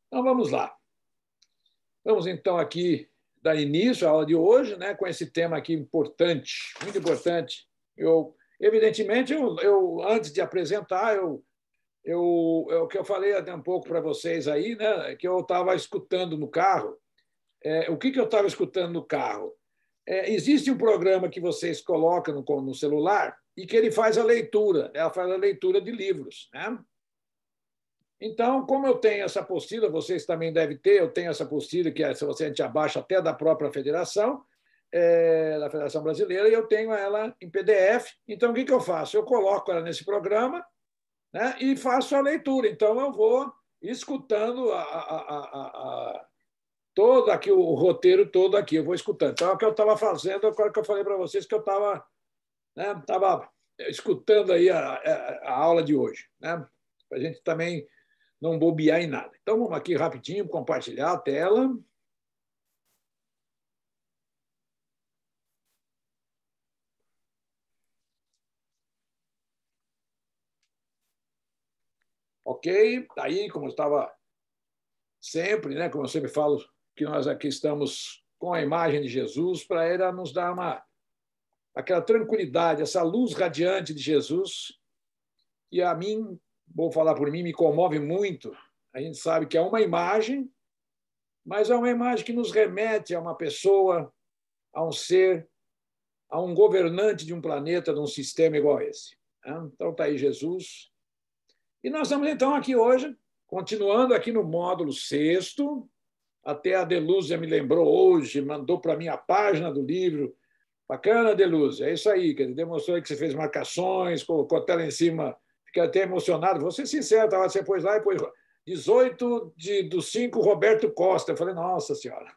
Então, vamos lá. Vamos, então, aqui dar início à aula de hoje, né, com esse tema aqui importante, muito importante. Evidentemente, antes de apresentar, o que eu falei até um pouco para vocês aí, né, que eu estava escutando no carro. O que eu estava escutando no carro? Existe um programa que vocês colocam no celular e que ele faz a leitura, ela faz a leitura de livros, né? Então, como eu tenho essa apostila, vocês também devem ter, eu tenho essa apostila, que se você a gente abaixa até da própria federação, da Federação Brasileira, e eu tenho ela em PDF. Então, o que eu faço? Eu coloco ela nesse programa, né, e faço a leitura. Então, eu vou escutando todo aqui, o roteiro todo aqui, eu vou escutando. Então, é o que eu estava fazendo, agora que eu falei para vocês que eu estava, né, escutando aí a aula de hoje, né, para a gente também não bobear em nada. Então, vamos aqui rapidinho compartilhar a tela. Ok? Aí, como eu estava sempre, né, como eu sempre falo, que nós aqui estamos com a imagem de Jesus, para ela nos dar aquela tranquilidade, essa luz radiante de Jesus, que a mim, vou falar por mim, me comove muito. A gente sabe que é uma imagem, mas é uma imagem que nos remete a uma pessoa, a um ser, a um governante de um planeta, de um sistema igual a esse. Então, está aí Jesus. E nós estamos, então, aqui hoje, continuando aqui no módulo 6º. Até a Delúzia me lembrou hoje, mandou para mim a página do livro. Bacana, Delúzia. É isso aí, que demonstrou que você fez marcações, colocou a tela em cima, fiquei até emocionado. Vou ser sincero, você pôs lá e pôs 18/5, Roberto Costa. Eu falei, nossa senhora.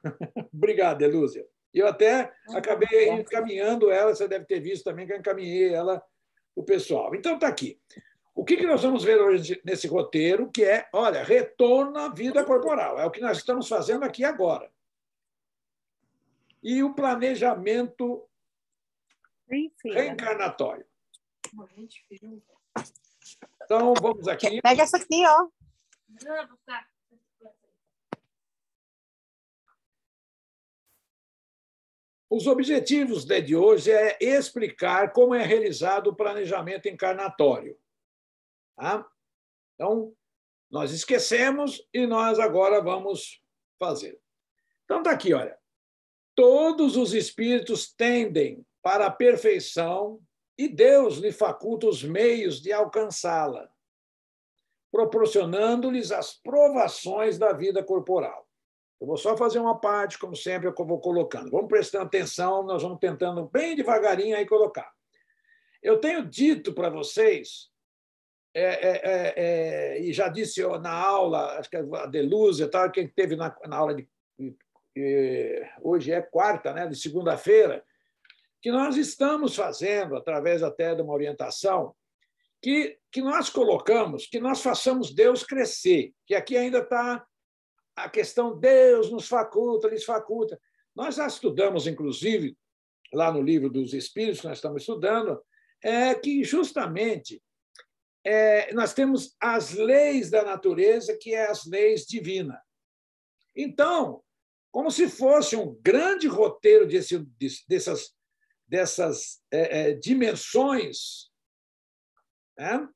Obrigado, Delúzia. E eu até acabei encaminhando ela, você deve ter visto também que eu encaminhei ela para o pessoal. Então, está aqui. O que nós vamos ver hoje nesse roteiro, que é, olha, retorno à vida corporal. É o que nós estamos fazendo aqui agora. E o planejamento reencarnatório. Então, vamos aqui. Pega essa aqui, ó. Os objetivos de hoje é explicar como é realizado o planejamento encarnatório. Tá? Então, nós esquecemos e nós agora vamos fazer. Então, está aqui, olha. Todos os espíritos tendem para a perfeição e Deus lhe faculta os meios de alcançá-la, proporcionando-lhes as provações da vida corporal. Eu vou só fazer uma parte, como sempre, eu vou colocando. Vamos prestando atenção, nós vamos tentando bem devagarinho aí colocar. Eu tenho dito para vocês, e já disse na aula, acho que a Delúzia, quem teve na aula hoje é quarta, né, de segunda-feira, que nós estamos fazendo, através até de uma orientação, que nós colocamos, que nós façamos Deus crescer, que aqui ainda está a questão Deus nos faculta, lhes faculta. Nós já estudamos, inclusive, lá no livro dos Espíritos, que nós estamos estudando, que justamente nós temos as leis da natureza, que é as leis divinas. Então, como se fosse um grande roteiro dessas dimensões, né?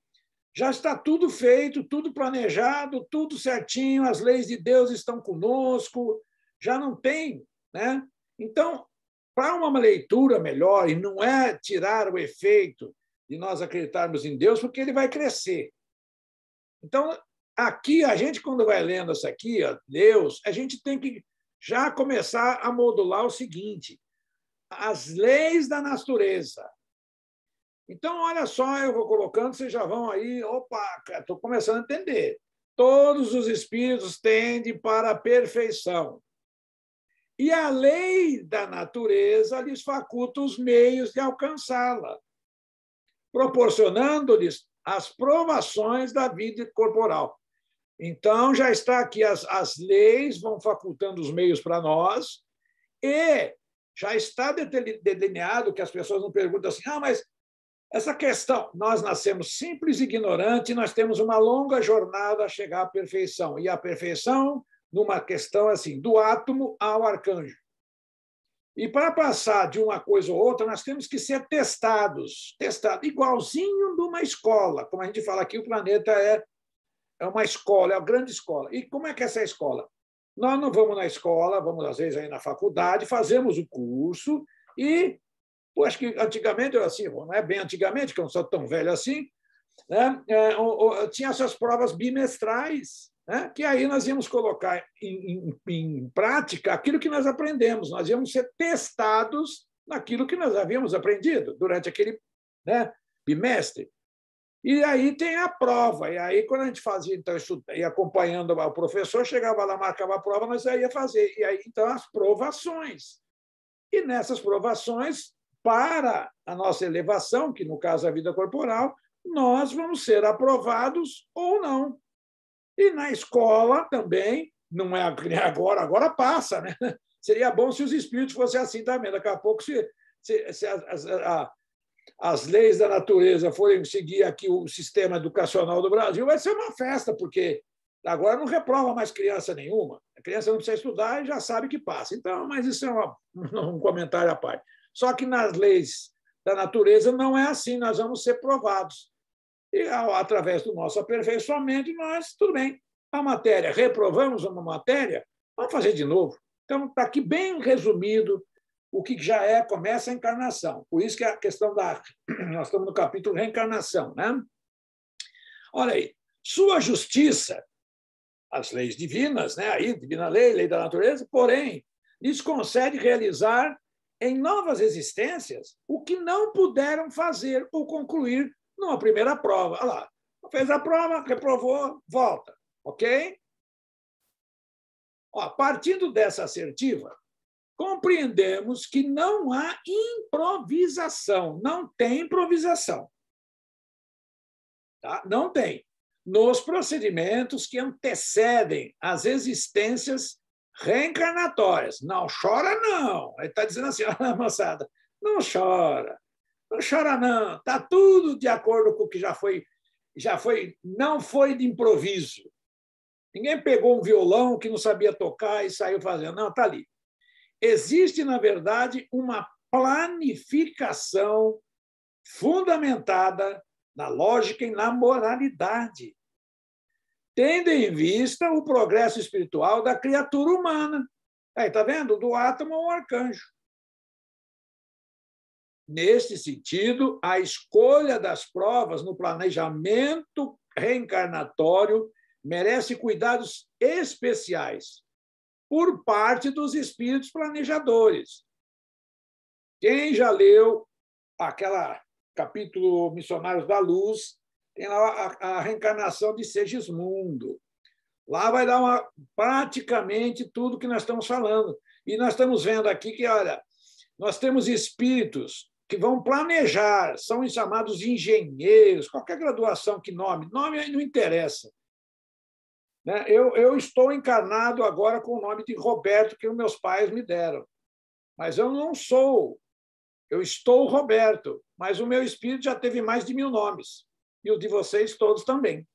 Já está tudo feito, tudo planejado, tudo certinho, as leis de Deus estão conosco, já não tem, né? Então, para uma leitura melhor, e não é tirar o efeito de nós acreditarmos em Deus, porque ele vai crescer. Então, aqui, a gente, quando vai lendo isso aqui, ó, Deus, a gente tem que já começar a modular o seguinte: as leis da natureza. Então, olha só, eu vou colocando, vocês já vão aí, opa, estou começando a entender. Todos os espíritos tendem para a perfeição. E a lei da natureza lhes faculta os meios de alcançá-la, proporcionando-lhes as provações da vida corporal. Então, já está aqui, as leis vão facultando os meios para nós, e já está delineado que as pessoas não perguntam assim, mas Essa questão, nós nascemos simples e ignorantes, e nós temos uma longa jornada a chegar à perfeição. E a perfeição, numa questão assim, do átomo ao arcanjo. E para passar de uma coisa ou outra, nós temos que ser testados, igualzinho de uma escola. Como a gente fala aqui, o planeta é uma escola, é uma grande escola. E como é que é essa escola? Nós não vamos na escola, vamos às vezes aí na faculdade, fazemos o curso e, acho que antigamente, assim, não é bem antigamente, que eu não sou tão velho assim, né? Tinha essas provas bimestrais, né? Que aí nós íamos colocar em prática aquilo que nós aprendemos, nós íamos ser testados naquilo que nós havíamos aprendido durante aquele, né, bimestre. E aí tem a prova, e aí quando a gente fazia, então, ia acompanhando o professor, chegava lá, marcava a prova, nós ia fazer, e aí então as provações. E nessas provações, para a nossa elevação, que no caso é a vida corporal, nós vamos ser aprovados ou não. E na escola também, não é agora passa, né? Seria bom se os espíritos fossem assim também. Daqui a pouco, se as leis da natureza forem seguir aqui o sistema educacional do Brasil, vai ser uma festa, porque agora não reprova mais criança nenhuma. A criança não precisa estudar e já sabe que passa. Então, mas isso é um comentário à parte. Só que nas leis da natureza não é assim, nós vamos ser provados. E, através do nosso aperfeiçoamento, nós, tudo bem, a matéria, reprovamos uma matéria, vamos fazer de novo. Então, está aqui bem resumido o que já começa a encarnação. Por isso que a questão nós estamos no capítulo reencarnação, né? Olha aí, sua justiça, as leis divinas, né? Aí, divina lei, lei da natureza, porém, lhes concede realizar em novas existências o que não puderam fazer ou concluir numa primeira prova. Olha lá, fez a prova, reprovou, volta, ok? Ó, partindo dessa assertiva, compreendemos que não há improvisação, não tem improvisação. Tá? Não tem. Nos procedimentos que antecedem as existências reencarnatórias. Não chora, não. Ele está dizendo assim, moçada, não chora. Não chora, não. Está tudo de acordo com o que já foi, não foi de improviso. Ninguém pegou um violão que não sabia tocar e saiu fazendo. Não, está ali. Existe, na verdade, uma planificação fundamentada na lógica e na moralidade, tendo em vista o progresso espiritual da criatura humana. Aí, está vendo? Do átomo ao arcanjo. Neste sentido, a escolha das provas no planejamento reencarnatório merece cuidados especiais por parte dos espíritos planejadores. Quem já leu aquele capítulo Missionários da Luz, tem lá a reencarnação de Segismundo. Lá vai dar praticamente tudo que nós estamos falando. E nós estamos vendo aqui que, olha, nós temos espíritos que vão planejar, são chamados engenheiros, qualquer graduação que nome não interessa. Eu estou encarnado agora com o nome de Roberto, que os meus pais me deram. Mas eu não sou. Eu estou Roberto, mas o meu espírito já teve mais de 1000 nomes. E o de vocês todos também.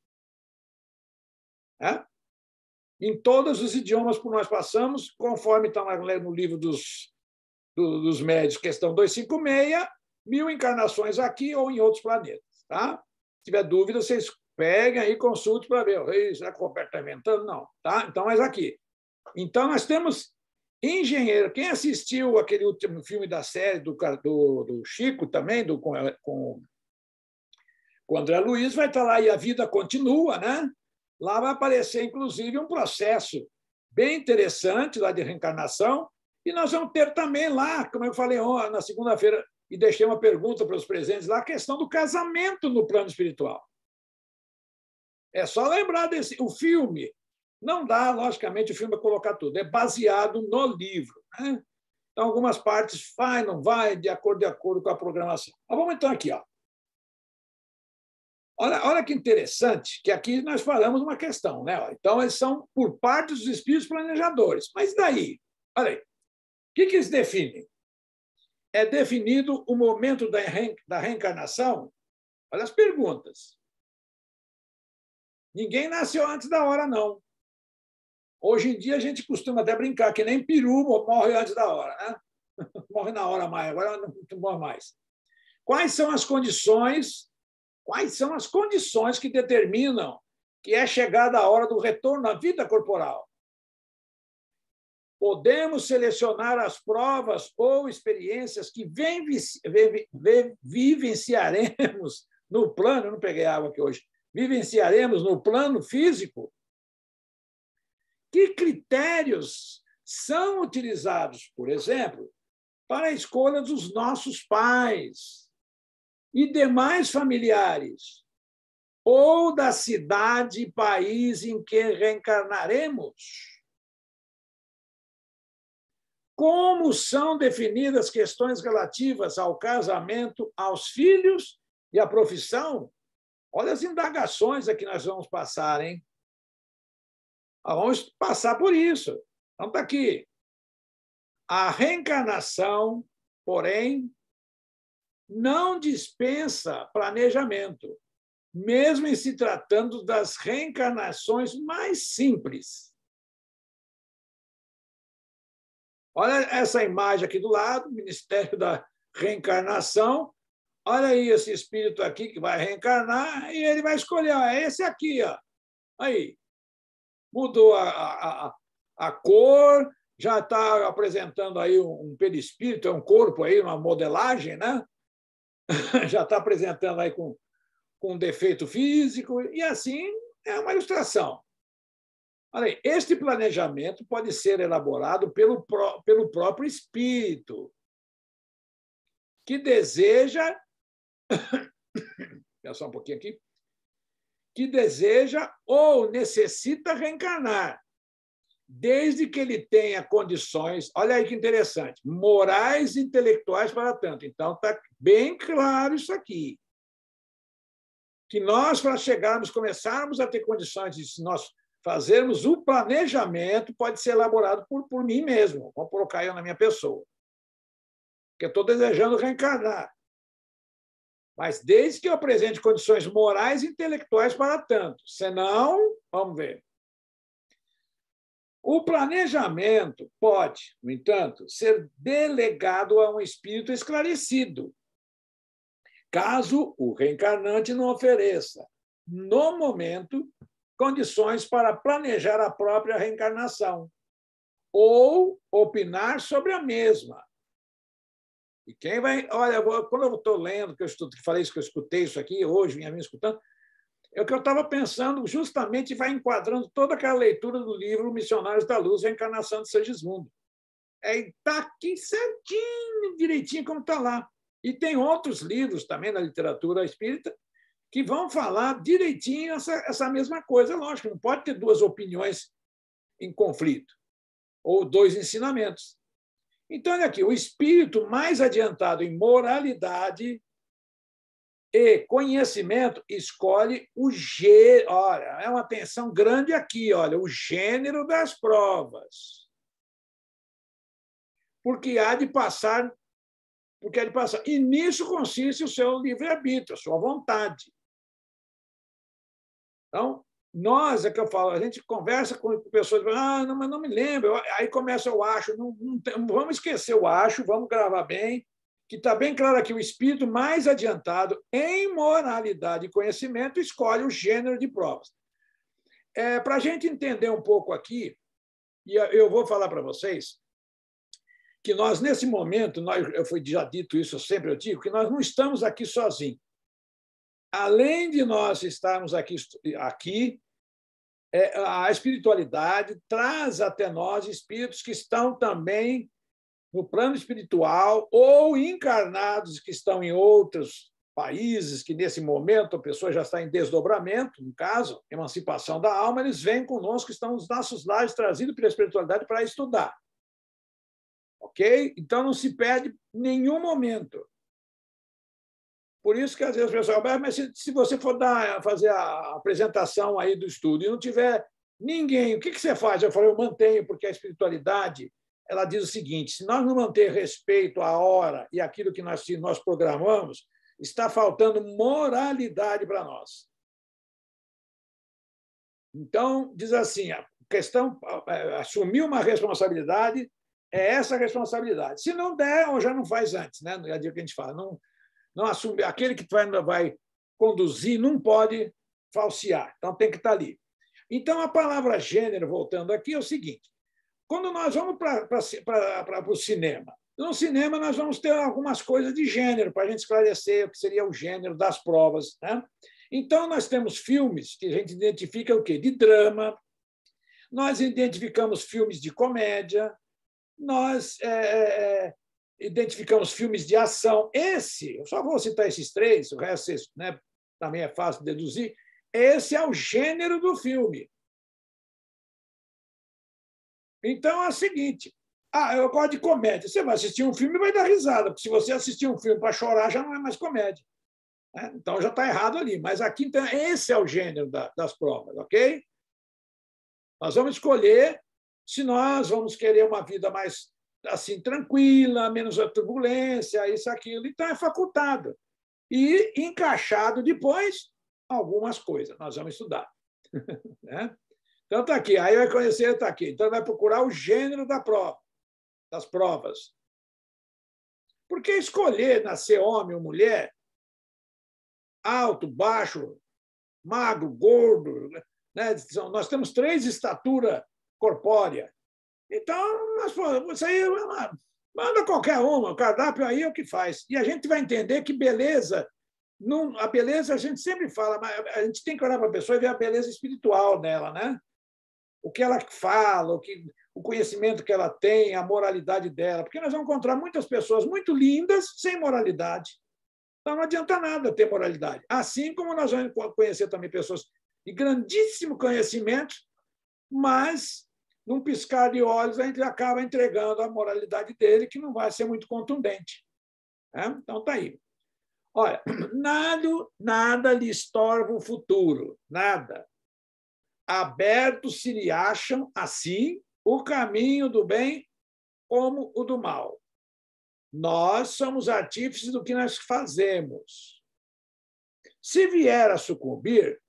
Em todos os idiomas por nós passamos, conforme está no livro dos médios, questão 256, 1000 encarnações aqui ou em outros planetas. Tá? Se tiver dúvida, vocês peguem aí e consultem para ver. Será que o Roberto está inventando? Não. Tá? Então, mas aqui. Então, nós temos engenheiro. Quem assistiu aquele último filme da série do Chico também, com o André Luiz, vai estar lá e a vida continua, né? Lá vai aparecer, inclusive, um processo bem interessante lá de reencarnação. E nós vamos ter também lá, como eu falei na segunda-feira, e deixei uma pergunta para os presentes lá, a questão do casamento no plano espiritual. É só lembrar o filme. Não dá, logicamente, o filme para colocar tudo. É baseado no livro. Né? Então, algumas partes vai, não vai, de acordo com a programação. Mas vamos então aqui. Ó. Olha que interessante, que aqui nós falamos uma questão. Né? Então, eles são por parte dos espíritos planejadores. Mas daí? Olha aí. O que eles definem? é definido o momento da reencarnação? Olha as perguntas. Ninguém nasceu antes da hora, não. Hoje em dia, a gente costuma até brincar que nem peru morre antes da hora, né? Morre na hora mais, agora não morre mais. Quais são as condições que determinam que é chegada a hora do retorno à vida corporal? Podemos selecionar as provas ou experiências que vivenciaremos no plano, eu não peguei água aqui hoje, vivenciaremos no plano físico? Que critérios são utilizados, por exemplo, para a escolha dos nossos pais e demais familiares, ou da cidade e país em que reencarnaremos? Como são definidas questões relativas ao casamento, aos filhos e à profissão? Olha as indagações a que nós vamos passar, hein? Vamos passar por isso. Então, está aqui. A reencarnação, porém, não dispensa planejamento, mesmo em se tratando das reencarnações mais simples. Olha essa imagem aqui do lado, Ministério da Reencarnação. Olha aí esse espírito aqui que vai reencarnar e ele vai escolher, é esse aqui, ó. Aí. Mudou a cor, já está apresentando aí um perispírito, é um corpo aí, uma modelagem, né? Já está apresentando aí com um defeito físico, e assim é uma ilustração. Olha aí, este planejamento pode ser elaborado pelo próprio espírito, que deseja. Espera só um pouquinho aqui. Que deseja ou necessita reencarnar, desde que ele tenha condições, olha aí que interessante, morais e intelectuais para tanto. Então, está bem claro isso aqui. Que nós, para começarmos a ter condições de se nós fazermos o planejamento, pode ser elaborado por mim mesmo. Vou colocar eu na minha pessoa. Porque eu estou desejando reencarnar. Mas desde que eu apresente condições morais e intelectuais para tanto. Senão, vamos ver. O planejamento pode, no entanto, ser delegado a um espírito esclarecido, caso o reencarnante não ofereça, no momento, condições para planejar a própria reencarnação ou opinar sobre a mesma. E quem vai... Olha, quando eu estou lendo, que eu falei isso, que eu escutei isso aqui hoje, vinha me escutando, é o que eu estava pensando, justamente vai enquadrando toda aquela leitura do livro Missionários da Luz, a Encarnação de Segismundo. Está aqui certinho, direitinho, como está lá. E tem outros livros também na literatura espírita que vão falar direitinho essa mesma coisa. Lógico, não pode ter duas opiniões em conflito, ou dois ensinamentos. Então, olha aqui, o espírito mais adiantado em moralidade e conhecimento escolhe o gênero. Olha, é uma atenção grande aqui, olha, o gênero das provas. Porque há de passar. E nisso consiste o seu livre-arbítrio, a sua vontade. Então, nós, é que eu falo, a gente conversa com pessoas, não, mas não me lembro. Aí começa o acho, não vamos esquecer o acho, vamos gravar bem, que está bem claro aqui, o espírito mais adiantado em moralidade e conhecimento escolhe o gênero de provas. Para a gente entender um pouco aqui, e eu vou falar para vocês, que nós, nesse momento, eu fui já dito isso, eu digo, que nós não estamos aqui sozinhos. Além de nós estarmos aqui, a espiritualidade traz até nós espíritos que estão também no plano espiritual ou encarnados que estão em outros países, que nesse momento a pessoa já está em desdobramento, no caso, emancipação da alma, eles vêm conosco, estão nos nossos lares, trazidos pela espiritualidade para estudar. Ok? Então, não se perde nenhum momento. Por isso que, às vezes, o pessoal... Mas se você for fazer a apresentação aí do estudo e não tiver ninguém, o que você faz? Eu falei, eu mantenho, porque a espiritualidade ela diz o seguinte: se nós não manter respeito à hora e aquilo que nós programamos, está faltando moralidade para nós. Então, diz assim, a questão, assumir uma responsabilidade é essa responsabilidade. Se não der, ou já não faz antes, né? É o que a gente fala, não assume, aquele que vai conduzir não pode falsear, então tem que estar ali. Então, a palavra gênero, voltando aqui, é o seguinte: quando nós vamos para o cinema, no cinema nós vamos ter algumas coisas de gênero para a gente esclarecer o que seria o gênero das provas, né? Então, nós temos filmes que a gente identifica o quê? De drama, nós identificamos filmes de comédia, nós identificamos filmes de ação. Eu só vou citar esses três, o resto, né, também é fácil de deduzir. Esse é o gênero do filme. Então, é o seguinte: eu gosto de comédia. Você vai assistir um filme e vai dar risada, porque se você assistir um filme para chorar, já não é mais comédia. Então, já está errado ali. Mas aqui, então, esse é o gênero das provas, ok? Nós vamos escolher se nós vamos querer uma vida mais assim tranquila, menos turbulência, isso, aquilo. Então, é facultado. E encaixado depois algumas coisas. Nós vamos estudar. Né? Então, está aqui. Aí vai conhecer, está aqui. Então, vai procurar o gênero da prova, das provas. Porque escolher nascer homem ou mulher, alto, baixo, magro, gordo, né? Nós temos 3 estaturas corpórea. Então, isso aí manda qualquer uma, o cardápio aí é o que faz. E a gente vai entender que beleza, a beleza a gente sempre fala, mas a gente tem que olhar para a pessoa e ver a beleza espiritual dela, né? O que ela fala, o conhecimento que ela tem, a moralidade dela. Porque nós vamos encontrar muitas pessoas muito lindas sem moralidade. Então, não adianta nada ter moralidade. Assim como nós vamos conhecer também pessoas de grandíssimo conhecimento, mas, num piscar de olhos, a gente acaba entregando a moralidade dele, que não vai ser muito contundente. Então, está aí. Olha, nada lhe estorva o futuro, nada. Abertos se lhe acham, assim, o caminho do bem como o do mal. Nós somos artífices do que nós fazemos. Se vier a sucumbir,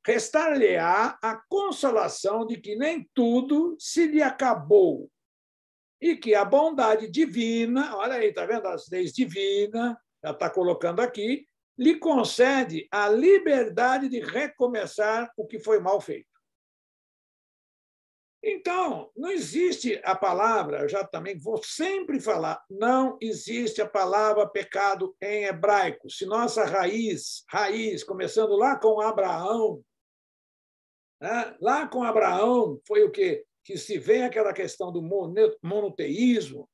restar-lhe-á a consolação de que nem tudo se lhe acabou e que a bondade divina, olha aí, está vendo as leis divinas, ela está colocando aqui, lhe concede a liberdade de recomeçar o que foi mal feito. Então, não existe a palavra, eu já também vou sempre falar, não existe a palavra pecado em hebraico. Se nossa raiz, começando lá com Abraão, né? Lá com Abraão foi o quê? Que se vem aquela questão do monoteísmo,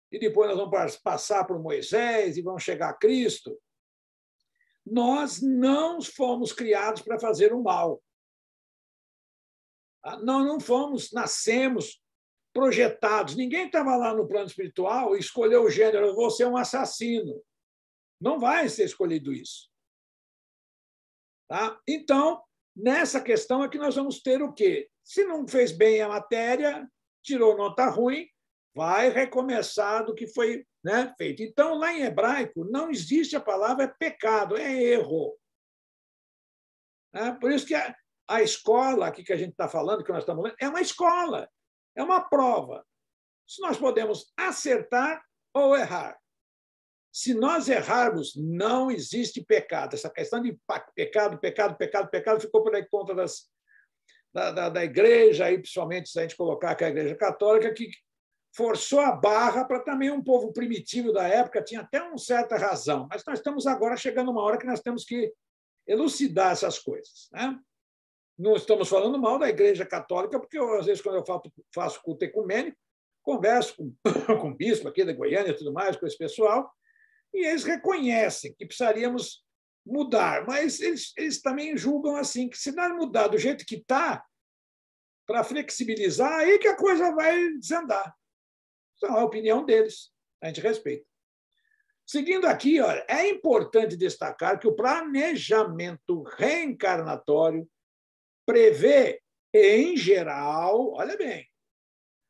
e depois nós vamos passar por Moisés e vamos chegar a Cristo. Nós não fomos criados para fazer o mal. Nós não fomos, nascemos projetados. Ninguém estava lá no plano espiritual e escolheu o gênero, eu vou ser um assassino. Não vai ser escolhido isso. Tá? Então, nessa questão é que nós vamos ter o quê? Se não fez bem a matéria, tirou nota ruim, vai recomeçar do que foi, né, feito. Então, lá em hebraico, não existe a palavra pecado, é erro. Por isso que a escola aqui que a gente está falando, que nós estamos lendo, é uma escola, é uma prova. Se nós podemos acertar ou errar. Se nós errarmos, não existe pecado. Essa questão de pecado ficou por aí conta da igreja, aí, principalmente se a gente colocar que a igreja católica, que forçou a barra para também um povo primitivo da época, tinha até uma certa razão. Mas nós estamos agora chegando a uma hora que nós temos que elucidar essas coisas. Né? Não estamos falando mal da Igreja Católica, porque eu, às vezes, quando eu faço culto ecumênico, converso com o bispo aqui da Goiânia e tudo mais, com esse pessoal, e eles reconhecem que precisaríamos mudar, mas eles também julgam assim, que se nós mudar do jeito que está, para flexibilizar, aí que a coisa vai desandar. Então, é a opinião deles, a gente respeita. Seguindo aqui, olha, é importante destacar que o planejamento reencarnatório prevê, em geral, olha bem,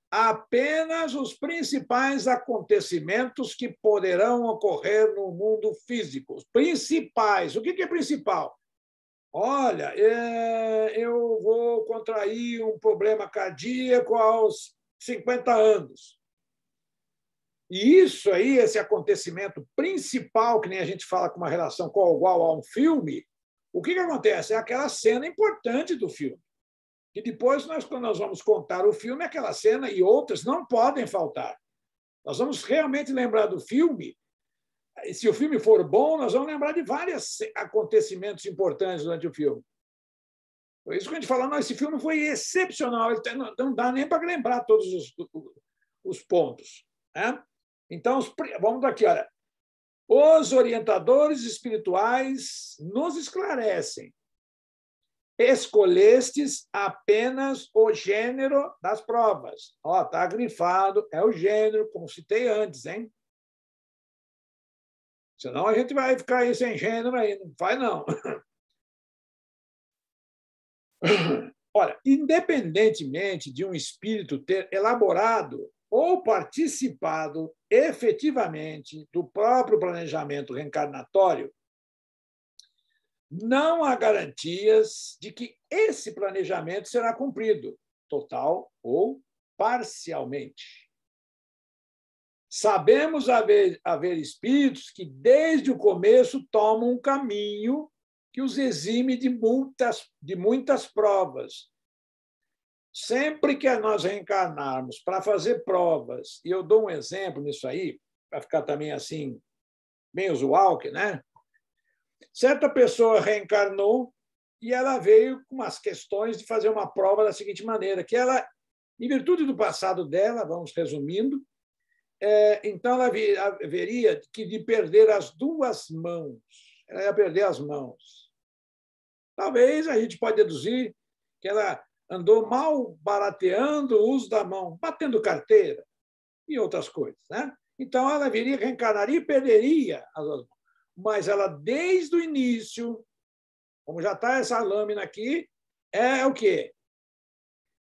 apenas os principais acontecimentos que poderão ocorrer no mundo físico. Os principais. O que é principal? Olha, eu vou contrair um problema cardíaco aos 50 anos. E isso aí, esse acontecimento principal, que nem a gente fala com uma relação igual a um filme, o que acontece? É aquela cena importante do filme. E depois, quando nós vamos contar o filme, aquela cena e outras não podem faltar. Nós vamos realmente lembrar do filme. E se o filme for bom, nós vamos lembrar de vários acontecimentos importantes durante o filme. Por isso que a gente fala, não, esse filme foi excepcional, não dá nem para lembrar todos os pontos. Né? Então, vamos aqui, olha. Os orientadores espirituais nos esclarecem. Escolhestes apenas o gênero das provas. Está grifado, é o gênero, como citei antes, hein? Senão a gente vai ficar aí sem gênero aí, não faz não. Olha, independentemente de um espírito ter elaborado ou participado efetivamente do próprio planejamento reencarnatório, não há garantias de que esse planejamento será cumprido, total ou parcialmente. Sabemos haver espíritos que, desde o começo, tomam um caminho que os exime de muitas provas. Sempre que nós reencarnarmos para fazer provas, e eu dou um exemplo nisso aí, para ficar também assim, bem usual, né? Certa pessoa reencarnou e ela veio com umas questões de fazer uma prova da seguinte maneira, que ela, em virtude do passado dela, vamos resumindo, então ela haveria de perder as duas mãos. Ela ia perder as mãos. Talvez a gente pode deduzir que ela andou mal barateando o uso da mão, batendo carteira e outras coisas. Né? Então ela viria, reencarnaria e perderia as duas mãos. Mas ela, desde o início, como já está essa lâmina aqui, é o quê?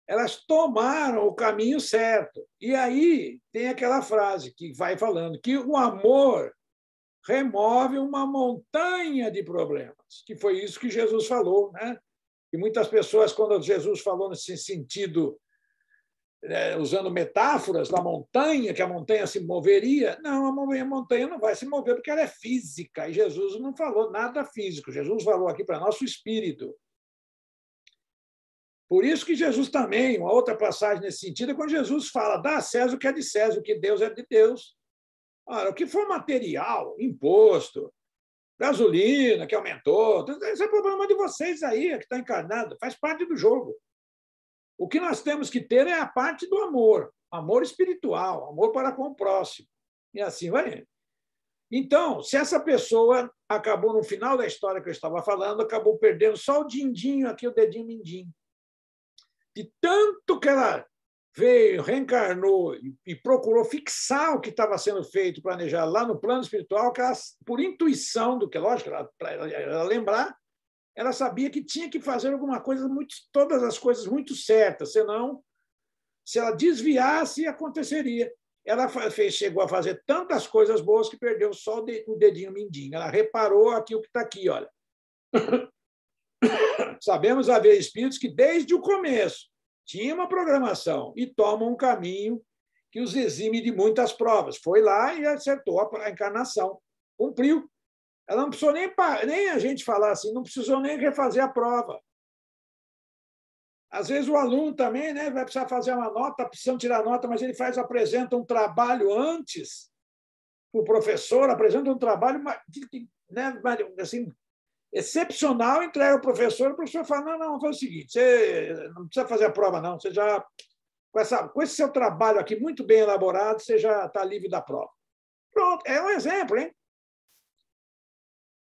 Elas tomaram o caminho certo. E aí tem aquela frase que vai falando que o amor remove uma montanha de problemas, que foi isso que Jesus falou, né? E muitas pessoas, quando Jesus falou nesse sentido, usando metáforas da montanha, que a montanha se moveria, não, a montanha não vai se mover porque ela é física, e Jesus não falou nada físico, Jesus falou aqui para nosso espírito. Por isso que Jesus também, uma outra passagem nesse sentido, é quando Jesus fala, dá a César o que é de César, o que Deus é de Deus. Ora, o que for material, imposto, gasolina que aumentou, esse é problema de vocês aí, que está encarnado, faz parte do jogo. O que nós temos que ter é a parte do amor, amor espiritual, amor para com o próximo. E assim vai. Então, se essa pessoa acabou, no final da história que eu estava falando, acabou perdendo só o dindinho aqui, o dedinho mindinho. De tanto que ela veio, reencarnou e procurou fixar o que estava sendo feito, planejar lá no plano espiritual, que ela, por intuição do que, lógico, para ela lembrar, ela sabia que tinha que fazer alguma coisa, todas as coisas muito certas, senão, se ela desviasse, aconteceria. Ela chegou a fazer tantas coisas boas que perdeu só o dedinho mindinho. Ela reparou aqui o que está aqui, olha. Sabemos haver espíritos que, desde o começo, tinham uma programação e tomam um caminho que os exime de muitas provas. Foi lá e acertou a encarnação. Cumpriu. Ela não precisou nem a gente falar assim, não precisou nem refazer a prova. Às vezes o aluno também, né, vai precisar fazer uma nota, precisando tirar nota, mas ele apresenta um trabalho antes, o professor apresenta um trabalho, né, assim, excepcional, entrega ao professor, o professor fala, não, faz o seguinte, você não precisa fazer a prova, não, você já, com esse seu trabalho aqui muito bem elaborado, você já está livre da prova. Pronto, é um exemplo, hein?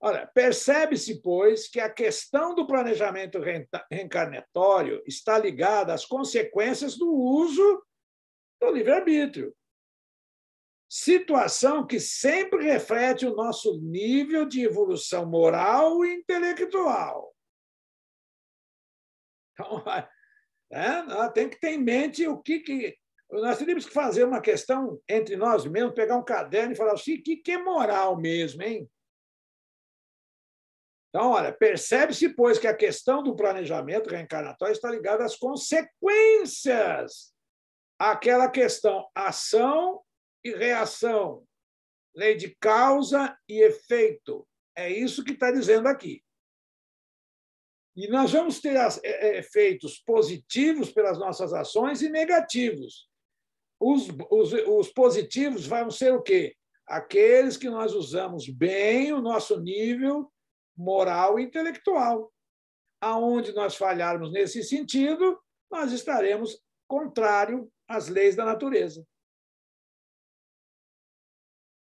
Olha, percebe-se, pois, que a questão do planejamento reencarnatório está ligada às consequências do uso do livre-arbítrio. Situação que sempre reflete o nosso nível de evolução moral e intelectual. Então, tem que ter em mente Nós teríamos que fazer uma questão entre nós mesmos, pegar um caderno e falar assim, o que é moral mesmo, hein? Então, olha, percebe-se, pois, que a questão do planejamento reencarnatório está ligada às consequências. Aquela questão ação e reação, lei de causa e efeito. É isso que está dizendo aqui. E nós vamos ter efeitos positivos pelas nossas ações e negativos. Os positivos vão ser o quê? Aqueles que nós usamos bem o nosso nível moral e intelectual. Aonde nós falharmos nesse sentido, nós estaremos contrário às leis da natureza.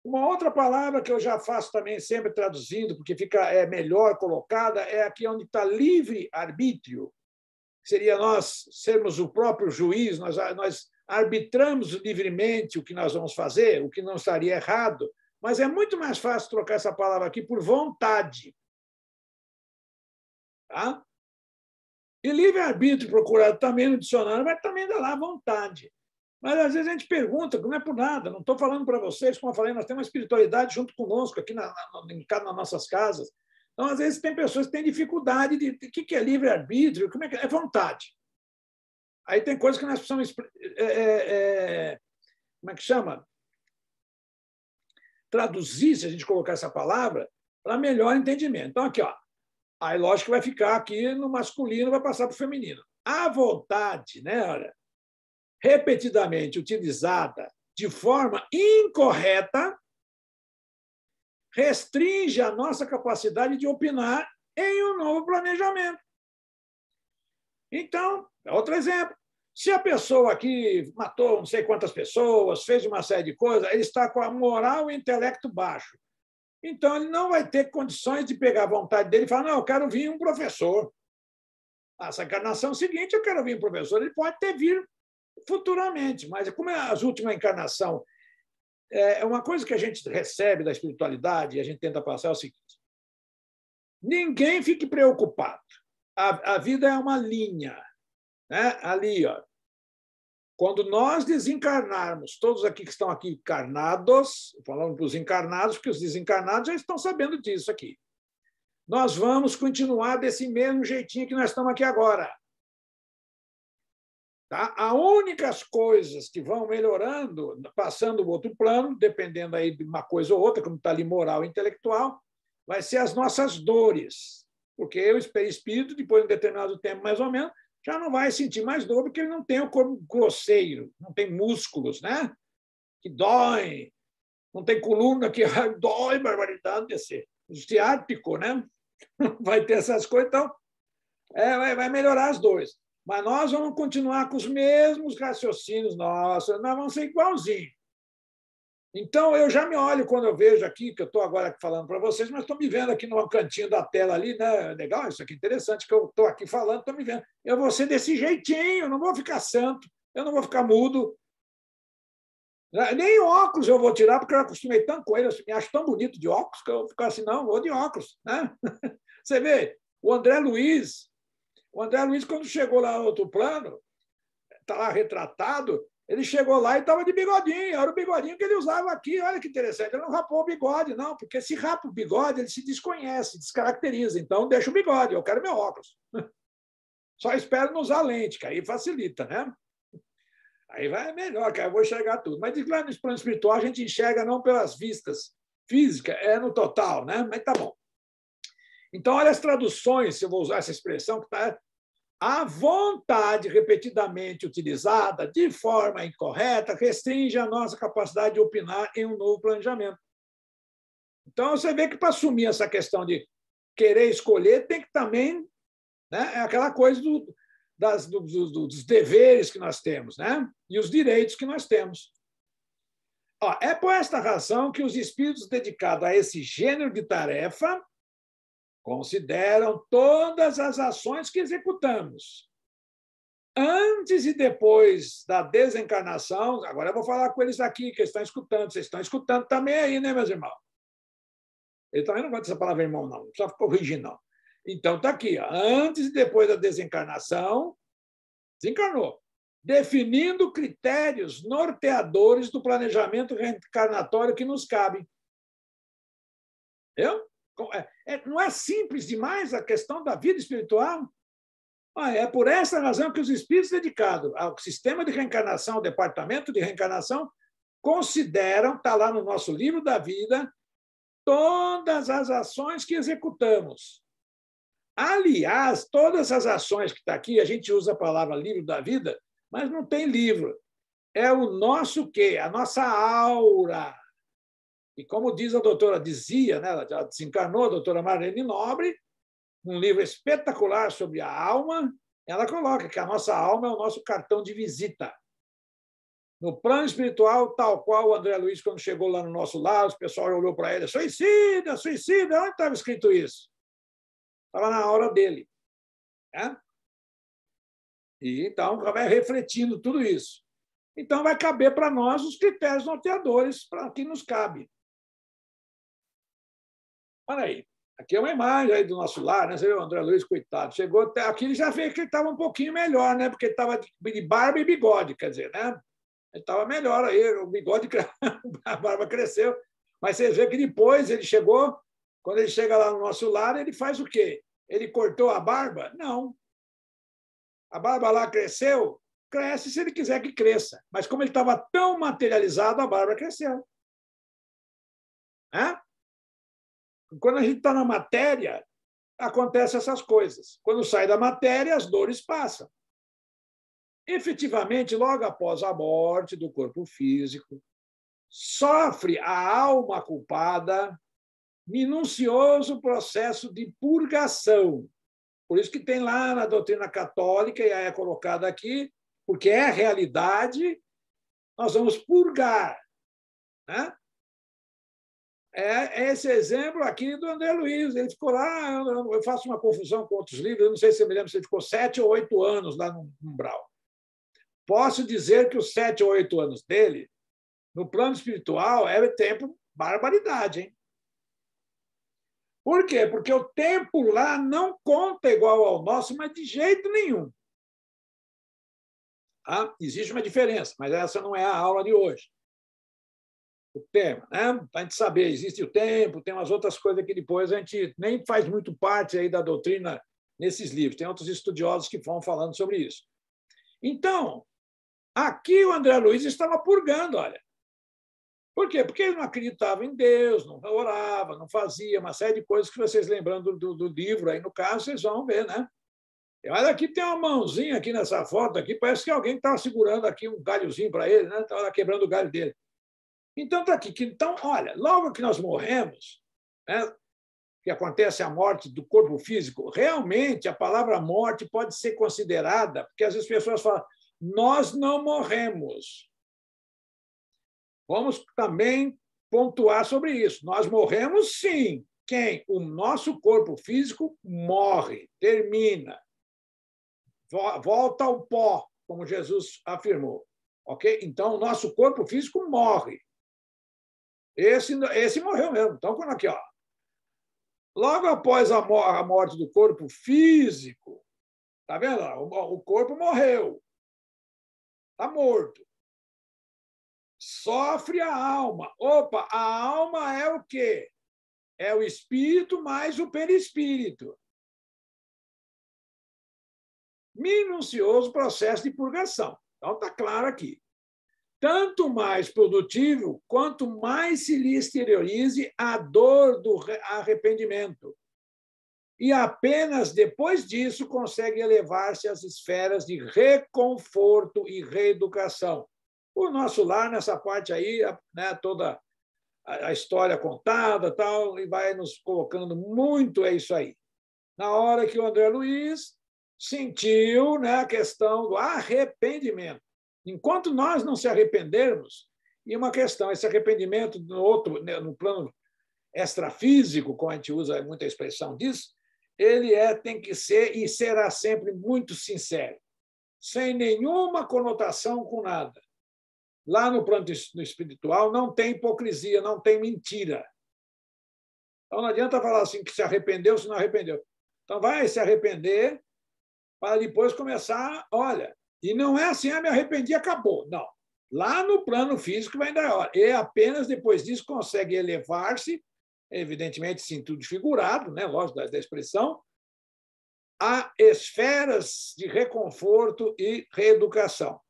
Uma outra palavra que eu já faço também sempre traduzindo, porque fica melhor colocada, é aqui onde está livre-arbítrio. Seria nós sermos o próprio juiz, nós arbitramos livremente o que nós vamos fazer, o que não estaria errado, mas é muito mais fácil trocar essa palavra aqui por vontade. Tá? E livre-arbítrio procurado também no dicionário, mas também dá lá vontade. Mas às vezes a gente pergunta, não é por nada, não estou falando para vocês, como eu falei, nós temos uma espiritualidade junto conosco aqui nas nossas casas. Então, às vezes, tem pessoas que têm dificuldade de o que é livre-arbítrio, como é que é vontade. Aí tem coisas que nós precisamos. Como é que chama? Traduzir, se a gente colocar essa palavra, para melhor entendimento. Então, aqui, ó. Aí, lógico que vai ficar aqui no masculino, vai passar para o feminino. A vontade, né, olha, repetidamente utilizada de forma incorreta, restringe a nossa capacidade de opinar em um novo planejamento. Então, outro exemplo. Se a pessoa aqui matou não sei quantas pessoas, fez uma série de coisas, ele está com a moral e o intelecto baixo. Então, ele não vai ter condições de pegar a vontade dele e falar, não, eu quero vir um professor. Essa encarnação seguinte, eu quero vir um professor. Ele pode ter vir futuramente, mas como é a última encarnação, é uma coisa que a gente recebe da espiritualidade e a gente tenta passar é o seguinte: ninguém fique preocupado. A vida é uma linha, né? Ali, ó. Quando nós desencarnarmos, todos aqui que estão aqui encarnados, falando para os encarnados, porque os desencarnados já estão sabendo disso aqui. Nós vamos continuar desse mesmo jeitinho que nós estamos aqui agora. Tá? As únicas coisas que vão melhorando, passando o outro plano, dependendo aí de uma coisa ou outra, como está ali moral e intelectual, vai ser as nossas dores. Porque o espírito, depois de um determinado tempo, mais ou menos, já não vai sentir mais dor, porque ele não tem o corpo grosseiro, não tem músculos, né? Que doem, não tem coluna que dói, barbaridade descer. O ciático, né? Vai ter essas coisas, então vai melhorar as dores. Mas nós vamos continuar com os mesmos raciocínios nossos, nós vamos ser igualzinho. Então, eu já me olho quando eu vejo aqui, que eu estou agora falando para vocês, mas estou me vendo aqui no cantinho da tela ali, né? Legal, isso aqui é interessante, que eu estou aqui falando, estou me vendo. Eu vou ser desse jeitinho, não vou ficar santo, eu não vou ficar mudo. Nem óculos eu vou tirar, porque eu acostumei tanto com ele, eu me acho tão bonito de óculos, que eu fico assim, não, vou de óculos. Né? Você vê, o André Luiz, quando chegou lá no outro plano, está lá retratado, ele chegou lá e estava de bigodinho, era o bigodinho que ele usava aqui, olha que interessante, ele não rapou o bigode, não, porque se rapa o bigode, ele se desconhece, descaracteriza, então deixa o bigode, eu quero meu óculos. Só espero não usar lente, que aí facilita, né? Aí vai melhor, que aí eu vou enxergar tudo. Mas lá no plano espiritual a gente enxerga não pelas vistas físicas, é no total, né? Mas tá bom. Então, olha as traduções, se eu vou usar essa expressão, que está a vontade repetidamente utilizada de forma incorreta restringe a nossa capacidade de opinar em um novo planejamento. Então, você vê que para assumir essa questão de querer escolher, tem que também, né, é aquela coisa dos deveres que nós temos, né, e os direitos que nós temos. É por esta razão que os espíritos dedicados a esse gênero de tarefa consideram todas as ações que executamos, antes e depois da desencarnação. Agora eu vou falar com eles aqui, que estão escutando. Vocês estão escutando também aí, né, meus irmãos? Ele também não gosta dessa palavra irmão, não. Não precisa corrigir, não. Então, está aqui. Antes e depois da desencarnação, desencarnou. definindo critérios norteadores do planejamento reencarnatório que nos cabe. Entendeu? Não é simples demais a questão da vida espiritual? É por essa razão que os espíritos dedicados ao sistema de reencarnação, ao departamento de reencarnação, consideram, está lá no nosso livro da vida, todas as ações que executamos. Aliás, todas as ações que está aqui, a gente usa a palavra livro da vida, mas não tem livro. É o nosso quê? A nossa aura. E como diz a doutora, dizia, né, ela já desencarnou, a doutora Marlene Nobre, num livro espetacular sobre a alma, ela coloca que a nossa alma é o nosso cartão de visita. No plano espiritual, tal qual o André Luiz, quando chegou lá no nosso lado, o pessoal olhou para ele, suicida, suicida, onde estava escrito isso? Estava na aura dele. Né? E então vai refletindo tudo isso. Então vai caber para nós os critérios norteadores para que nos cabe. Olha aí. Aqui é uma imagem aí do nosso lar, né? Você viu o André Luiz, coitado. Chegou até aqui, ele já vê que ele estava um pouquinho melhor, né? Porque ele estava de barba e bigode, quer dizer, né? Ele estava melhor aí, o bigode, a barba cresceu. Mas você vê que depois ele chegou, quando ele chega lá no nosso lar, ele faz o quê? Ele cortou a barba? Não. A barba lá cresceu? Cresce se ele quiser que cresça. Mas como ele estava tão materializado, a barba cresceu. Hã? Quando a gente está na matéria, acontecem essas coisas. Quando sai da matéria, as dores passam. Efetivamente, logo após a morte do corpo físico, sofre a alma culpada minucioso processo de purgação. Por isso que tem lá na doutrina católica, e é colocado aqui, porque é realidade, nós vamos purgar. Né? É esse exemplo aqui do André Luiz. Ele ficou lá, eu faço uma confusão com outros livros, eu não sei se você me lembra se ele ficou 7 ou 8 anos lá no umbral. Posso dizer que os 7 ou 8 anos dele, no plano espiritual, é tempo barbaridade. Hein? Por quê? Porque o tempo lá não conta igual ao nosso, mas de jeito nenhum. Ah, existe uma diferença, mas essa não é a aula de hoje. O tema, né? Para a gente saber, existe o tempo, tem umas outras coisas que depois a gente nem faz muito parte aí da doutrina nesses livros. Tem outros estudiosos que vão falando sobre isso. Então, aqui o André Luiz estava purgando, olha. Por quê? Porque ele não acreditava em Deus, não orava, não fazia uma série de coisas que vocês lembrando do livro, aí no caso, vocês vão ver, né? Olha, aqui tem uma mãozinha aqui nessa foto, aqui parece que alguém estava segurando aqui um galhozinho para ele, né? Estava quebrando o galho dele. Então, está aqui. Então, olha, logo que nós morremos, né, que acontece a morte do corpo físico, realmente a palavra morte pode ser considerada, porque às vezes as pessoas falam, nós não morremos. Vamos também pontuar sobre isso. Nós morremos, sim. Quem? O nosso corpo físico morre, termina, volta ao pó, como Jesus afirmou. Ok? Então, o nosso corpo físico morre. Esse morreu mesmo. Então, quando aqui, ó, logo após a morte do corpo físico, tá vendo? O corpo morreu, está morto. Sofre a alma. Opa, a alma é o quê? É o espírito mais o perispírito. Minucioso processo de purgação. Então, está claro aqui. Tanto mais produtivo, quanto mais se lhe exteriorize a dor do arrependimento. E apenas depois disso consegue elevar-se às esferas de reconforto e reeducação. O nosso lar, nessa parte aí, né, toda a história contada, tal, e vai nos colocando muito, é isso aí. Na hora que o André Luiz sentiu, né, a questão do arrependimento. Enquanto nós não se arrependermos, e uma questão, esse arrependimento no plano extrafísico, como a gente usa muita expressão disso, ele tem que ser e será sempre muito sincero, sem nenhuma conotação com nada. Lá no plano espiritual não tem hipocrisia, não tem mentira. Então não adianta falar assim que se arrependeu, se não arrependeu. Então vai se arrepender para depois começar, olha, E não é assim, me arrependi, acabou. Não. Lá no plano físico vai dar hora. E apenas depois disso consegue elevar-se, evidentemente, sentido figurado, né? Lógico, da expressão, a esferas de reconforto e reeducação.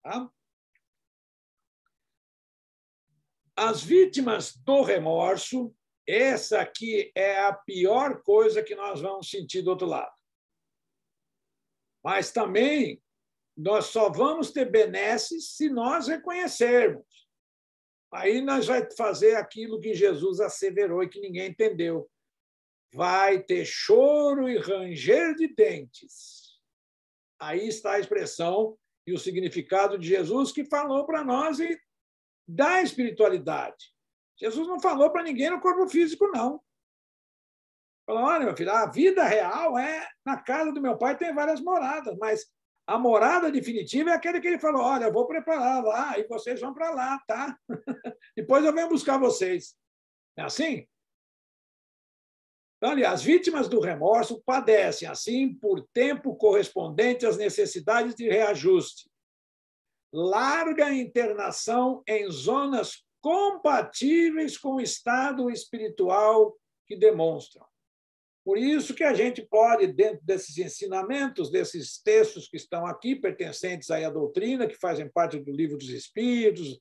Tá? As vítimas do remorso, essa aqui é a pior coisa que nós vamos sentir do outro lado. Mas também nós só vamos ter benesses se nós reconhecermos. Aí nós vamos fazer aquilo que Jesus asseverou e que ninguém entendeu. Vai ter choro e ranger de dentes. Aí está a expressão e o significado de Jesus que falou para nós e da espiritualidade. Jesus não falou para ninguém no corpo físico, não. Falou, olha, meu filho, a vida real é na casa do meu pai tem várias moradas, mas a morada definitiva é aquele que ele falou, olha, eu vou preparar lá e vocês vão para lá, tá? Depois eu venho buscar vocês. É assim? Então, aliás, as vítimas do remorso padecem, assim, por tempo correspondente às necessidades de reajuste. Larga internação em zonas compatíveis com o estado espiritual que demonstram. Por isso que a gente pode, dentro desses ensinamentos, desses textos que estão aqui, pertencentes aí à doutrina, que fazem parte do Livro dos Espíritos,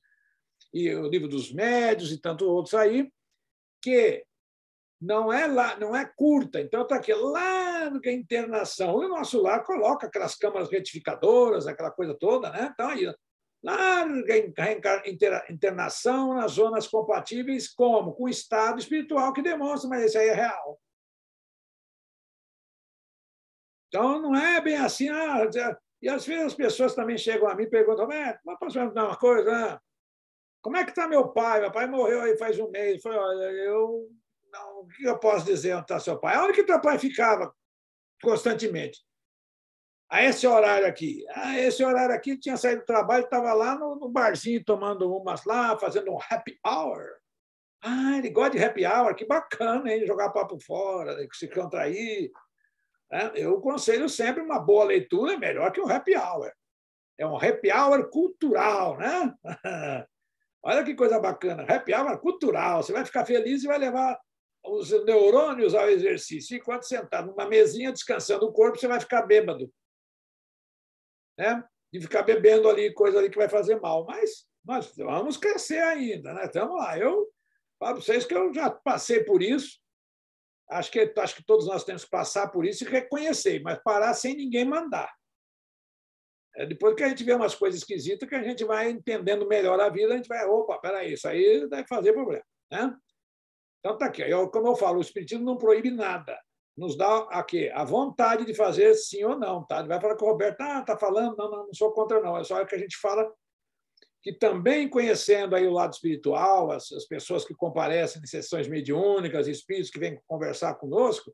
e o Livro dos Médiuns e tantos outros aí, que não é curta. Então, está aqui, larga internação. E o nosso lar coloca aquelas câmaras retificadoras, aquela coisa toda, né? Então, aí, larga internação nas zonas compatíveis, como? Com o estado espiritual que demonstra, mas isso aí é real. Então, não é bem assim. E às vezes as pessoas também chegam a mim e perguntam, mas posso perguntar uma coisa? Como é que está meu pai? Meu pai morreu aí faz um mês. Eu falei, olha, não, o que eu posso dizer onde está seu pai? Onde que teu pai ficava constantemente? A esse horário aqui. Esse horário aqui tinha saído do trabalho, estava lá no barzinho tomando umas lá, fazendo um happy hour. Ele gosta de happy hour, que bacana, hein? Jogar papo fora, se contrair. Eu aconselho sempre uma boa leitura, é melhor que um happy hour. É um happy hour cultural, né? Olha que coisa bacana, happy hour cultural. Você vai ficar feliz e vai levar os neurônios ao exercício. Enquanto sentado numa mesinha, descansando o corpo, você vai ficar bêbado. Né? De ficar bebendo ali, coisa ali que vai fazer mal. Mas nós vamos crescer ainda, né? Estamos lá. Eu falo para vocês que eu já passei por isso. Acho que todos nós temos que passar por isso e reconhecer, mas parar sem ninguém mandar. Depois que a gente vê umas coisas esquisitas, que a gente vai entendendo melhor a vida, a gente vai, opa, peraí, isso aí deve fazer problema. Né? Então, tá aqui. Como eu falo, o Espiritismo não proíbe nada. Nos dá aqui, a vontade de fazer sim ou não. Tá? Ele vai falar com o Roberto, está falando, não sou contra, não. É só que a gente fala que também conhecendo aí o lado espiritual, as pessoas que comparecem em sessões mediúnicas, espíritos que vêm conversar conosco,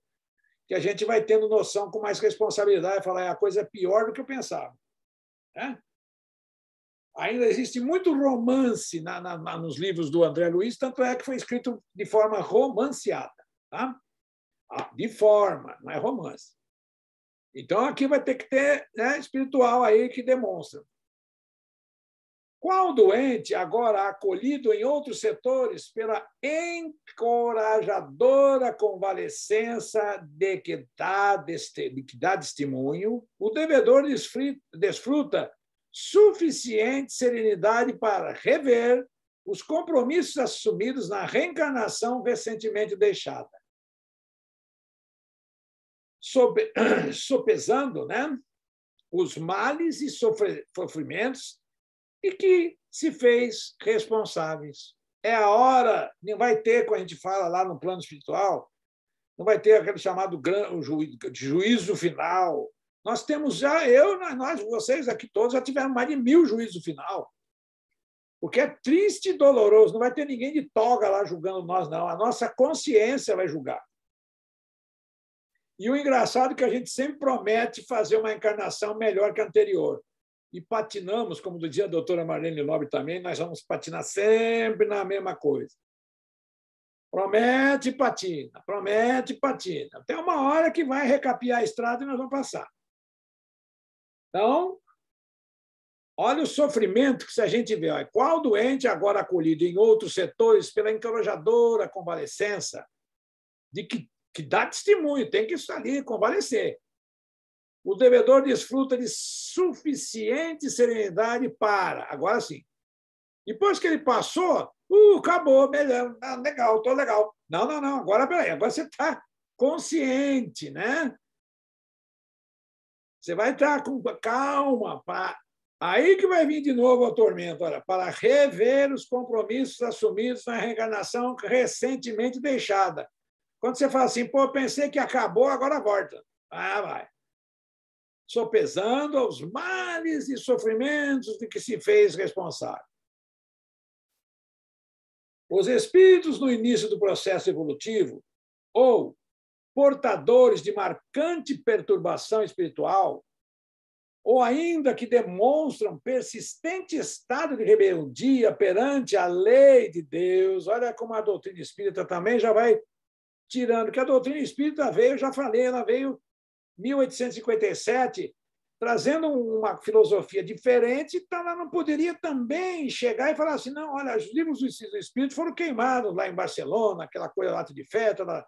que a gente vai tendo noção com mais responsabilidade, falar, a coisa é pior do que eu pensava. Né? Ainda existe muito romance nos livros do André Luiz, tanto é que foi escrito de forma romanceada. Tá? De forma, não é romance. Então, aqui vai ter que ter espiritual aí que demonstra. Qual doente, agora acolhido em outros setores pela encorajadora convalescença de que dá testemunho, o devedor desfruta suficiente serenidade para rever os compromissos assumidos na reencarnação recentemente deixada. Sopesando, né, os males e sofrimentos e que se fez responsáveis. É a hora, não vai ter, quando a gente fala lá no plano espiritual, não vai ter aquele chamado juízo final. Nós temos já, vocês aqui todos já tiveram mais de 1000 juízos final. Porque é triste e doloroso, não vai ter ninguém de toga lá julgando nós, não. A nossa consciência vai julgar. E o engraçado é que a gente sempre promete fazer uma encarnação melhor que a anterior. E patinamos, como dizia a doutora Marlene Nobre também, nós vamos patinar sempre na mesma coisa. Promete e patina, promete e patina. Até uma hora que vai recapear a estrada e nós vamos passar. Então, olha o sofrimento que se a gente vê. Olha, qual doente agora acolhido em outros setores pela encorajadora convalescença, de que dá testemunho, tem que estar ali, convalescer. O devedor desfruta de suficiente serenidade para, agora sim, depois que ele passou, acabou, beleza, legal, estou legal. Não, não, não, agora peraí, agora você está consciente, né? Você vai estar com calma, aí que vai vir de novo o tormento, olha, para rever os compromissos assumidos na reencarnação recentemente deixada. Quando você fala assim, pô, pensei que acabou, agora volta. Ah, vai. Sopesando aos males e sofrimentos de que se fez responsável. Os espíritos, no início do processo evolutivo, ou portadores de marcante perturbação espiritual, ou ainda que demonstram persistente estado de rebeldia perante a lei de Deus, olha como a doutrina espírita também já vai tirando, que a doutrina espírita veio, já falei, ela veio em 1857, trazendo uma filosofia diferente, então ela não poderia também chegar e falar assim, não, olha, os livros do Espírito foram queimados lá em Barcelona, aquela coisa lá de festa. Lá.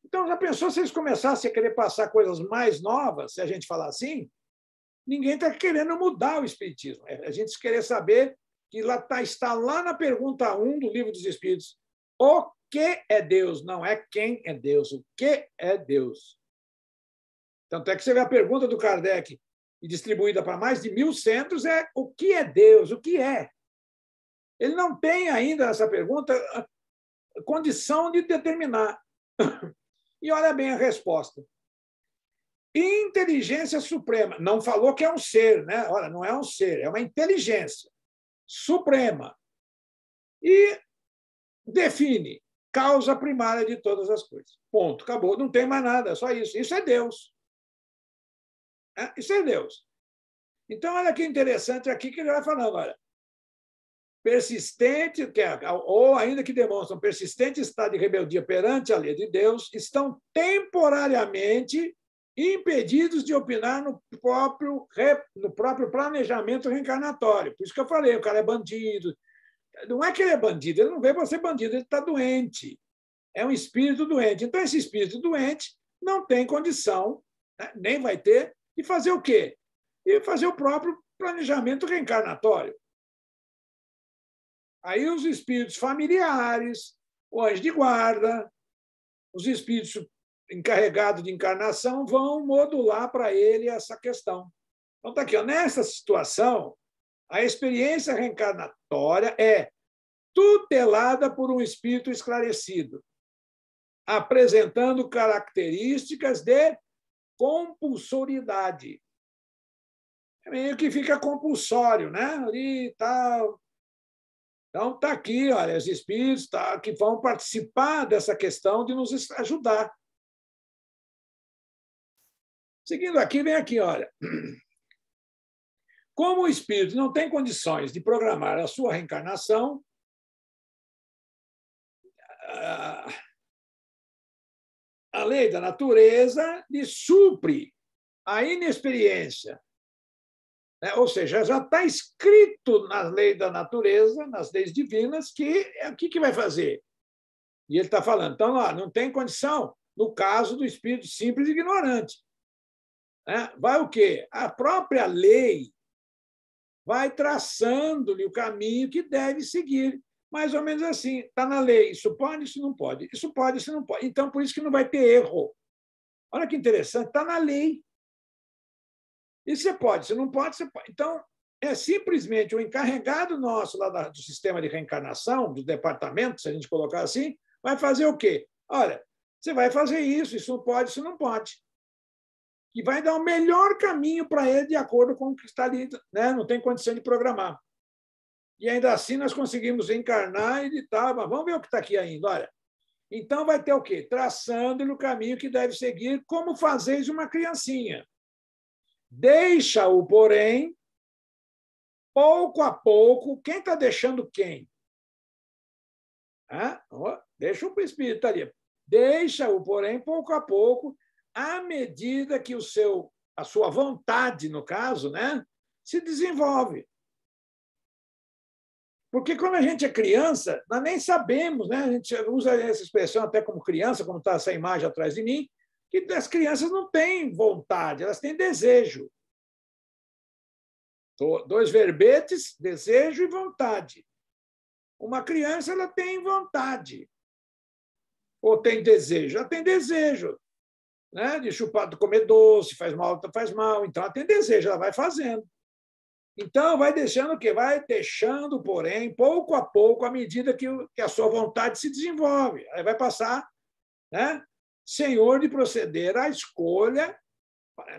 Então, já pensou se eles começassem a querer passar coisas mais novas, se a gente falar assim? Ninguém está querendo mudar o Espiritismo. A gente querer saber que está lá na pergunta 1 do Livro dos Espíritos. O que é Deus? Não é quem é Deus. O que é Deus? Tanto é que você vê a pergunta do Kardec, e distribuída para mais de 1.000 centros, é o que é Deus? O que é? Ele não tem ainda, nessa pergunta, condição de determinar. E olha bem a resposta. Inteligência suprema. Não falou que é um ser, né? Olha, não é um ser, é uma inteligência suprema. E define causa primária de todas as coisas. Ponto, acabou, não tem mais nada, é só isso. Isso é Deus. Isso é Deus. Então, olha que interessante aqui que ele vai falando, olha. Persistente, ou ainda que demonstram persistente estado de rebeldia perante a lei de Deus, estão temporariamente impedidos de opinar no próprio planejamento reencarnatório. Por isso que eu falei, o cara é bandido. Não é que ele é bandido, ele não veio para ser bandido, ele está doente. É um espírito doente. Então, esse espírito doente não tem condição, né, nem vai ter, de fazer o quê? E fazer o próprio planejamento reencarnatório. Aí os espíritos familiares, o anjo de guarda, os espíritos encarregados de encarnação vão modular para ele essa questão. Então, está aqui, ó, nessa situação, a experiência reencarnatória é tutelada por um espírito esclarecido, apresentando características de compulsoriedade. É meio que fica compulsório, né? Ali e tal. Então, está aqui, olha, os espíritos que vão participar dessa questão de nos ajudar. Seguindo aqui, vem aqui, olha. Como o espírito não tem condições de programar a sua reencarnação, a lei da natureza lhe supre a inexperiência. Ou seja, já está escrito na lei da natureza, nas leis divinas, que o que vai fazer? E ele está falando, então, não tem condição, no caso do espírito simples e ignorante. Vai o quê? A própria lei vai traçando-lhe o caminho que deve seguir. Mais ou menos assim, está na lei, isso pode, isso não pode, isso pode, isso não pode. Então, por isso que não vai ter erro. Olha que interessante, está na lei. E você pode, você não pode, você pode. Então, é simplesmente o encarregado nosso lá do sistema de reencarnação, do departamento, se a gente colocar assim, vai fazer o quê? Olha, você vai fazer isso não pode, isso não pode. E vai dar o melhor caminho para ele de acordo com o que está ali, né? Não tem condição de programar. E ainda assim nós conseguimos encarnar e tal, mas vamos ver o que está aqui ainda. Olha, então vai ter o quê? Traçando-lhe o caminho que deve seguir, como fazeis uma criancinha. Deixa-o, porém, pouco a pouco. Quem está deixando quem? Deixa o espírito ali. Deixa-o, porém, pouco a pouco, à medida que o seu a sua vontade, no caso, né, se desenvolve. Porque quando a gente é criança, nós nem sabemos, né? A gente usa essa expressão até como criança, como está essa imagem atrás de mim, que as crianças não têm vontade, elas têm desejo. Dois verbetes, desejo e vontade. Uma criança ela tem vontade. Ou tem desejo? Ela tem desejo, né? De chupar, de comer doce, faz mal. Então, ela tem desejo, ela vai fazendo. Então, vai deixando o quê? Vai deixando, porém, pouco a pouco, à medida que a sua vontade se desenvolve. Aí vai passar, né? Senhor de proceder à escolha,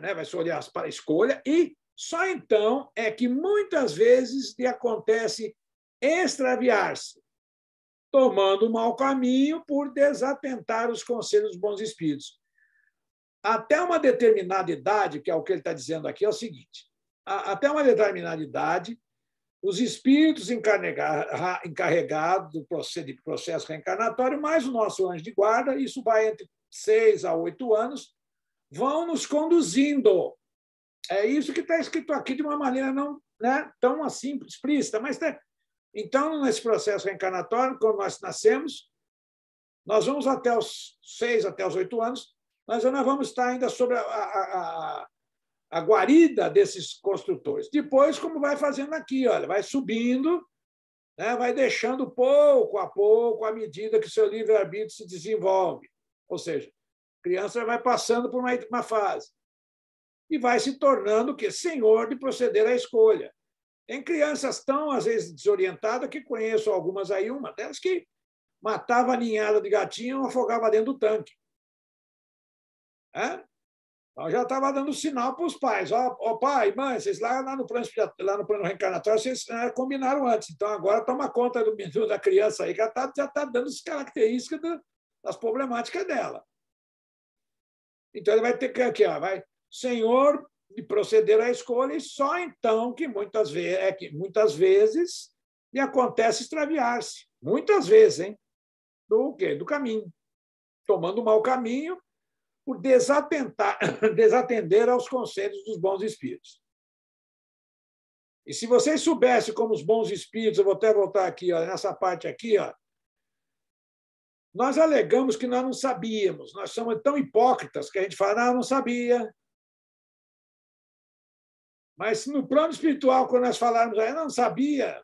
né? Vai se olhar para a escolha, e só então é que muitas vezes lhe acontece extraviar-se, tomando um mau caminho por desatentar os conselhos dos bons espíritos. Até uma determinada idade, que é o que ele está dizendo aqui, é o seguinte: até uma determinada idade, os espíritos encarregados do processo reencarnatório, mais o nosso anjo de guarda, isso vai entre 6 a 8 anos, vão nos conduzindo. É isso que está escrito aqui de uma maneira não, né, tão assim explícita, mas então, nesse processo reencarnatório, quando nós nascemos, nós vamos até os 6, até os 8 anos, nós vamos estar ainda sobre a guarida desses construtores. Depois, como vai fazendo aqui, olha, vai subindo, né, vai deixando pouco a pouco, à medida que o seu livre-arbítrio se desenvolve. Ou seja, a criança vai passando por uma fase e vai se tornando o quê? Senhor de proceder à escolha. Tem crianças tão, às vezes, desorientadas, que conheço algumas aí, uma delas que matava a ninhada de gatinho e afogava dentro do tanque. É? Então, já estava dando sinal para os pais. Ó, pai, mãe, vocês lá no plano reencarnatório, vocês combinaram antes. Então, agora toma conta da criança aí, que já está dando as características das problemáticas dela. Então, ele vai ter que, aqui, ó, vai, Senhor de proceder à escolha, e só então que muitas vezes lhe acontece extraviar-se. Muitas vezes, hein? Do quê? Do caminho. Tomando um mau caminho por desatender aos conselhos dos bons espíritos. E se vocês soubessem como os bons espíritos, eu vou até voltar aqui, ó, nessa parte aqui, ó, nós alegamos que nós não sabíamos, nós somos tão hipócritas que a gente fala, não sabia. Mas no plano espiritual, quando nós falarmos, eu não sabia,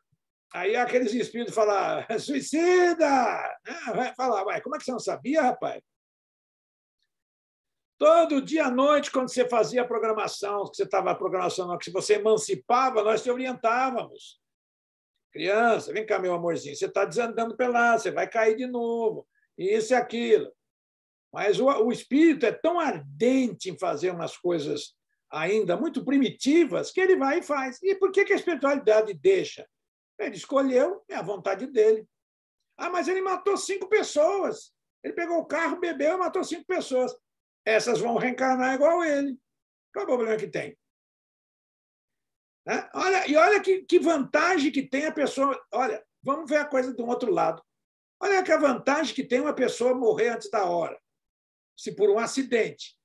aí aqueles espíritos falam, suicida! Vai falar, como é que você não sabia, rapaz? Todo dia à noite, quando você fazia a programação, que você estava programação, que você emancipava, nós te orientávamos. Criança, vem cá, meu amorzinho, você está desandando pela, você vai cair de novo, isso e aquilo. Mas o espírito é tão ardente em fazer umas coisas ainda muito primitivas, que ele vai e faz. E por que a espiritualidade deixa? Ele escolheu, é a vontade dele. Mas ele matou 5 pessoas. Ele pegou o carro, bebeu e matou 5 pessoas. Essas vão reencarnar igual ele. Qual é o problema que tem? Olha que vantagem que tem a pessoa. Olha, vamos ver a coisa de um outro lado. Olha que a vantagem que tem uma pessoa morrer antes da hora, se por um acidente.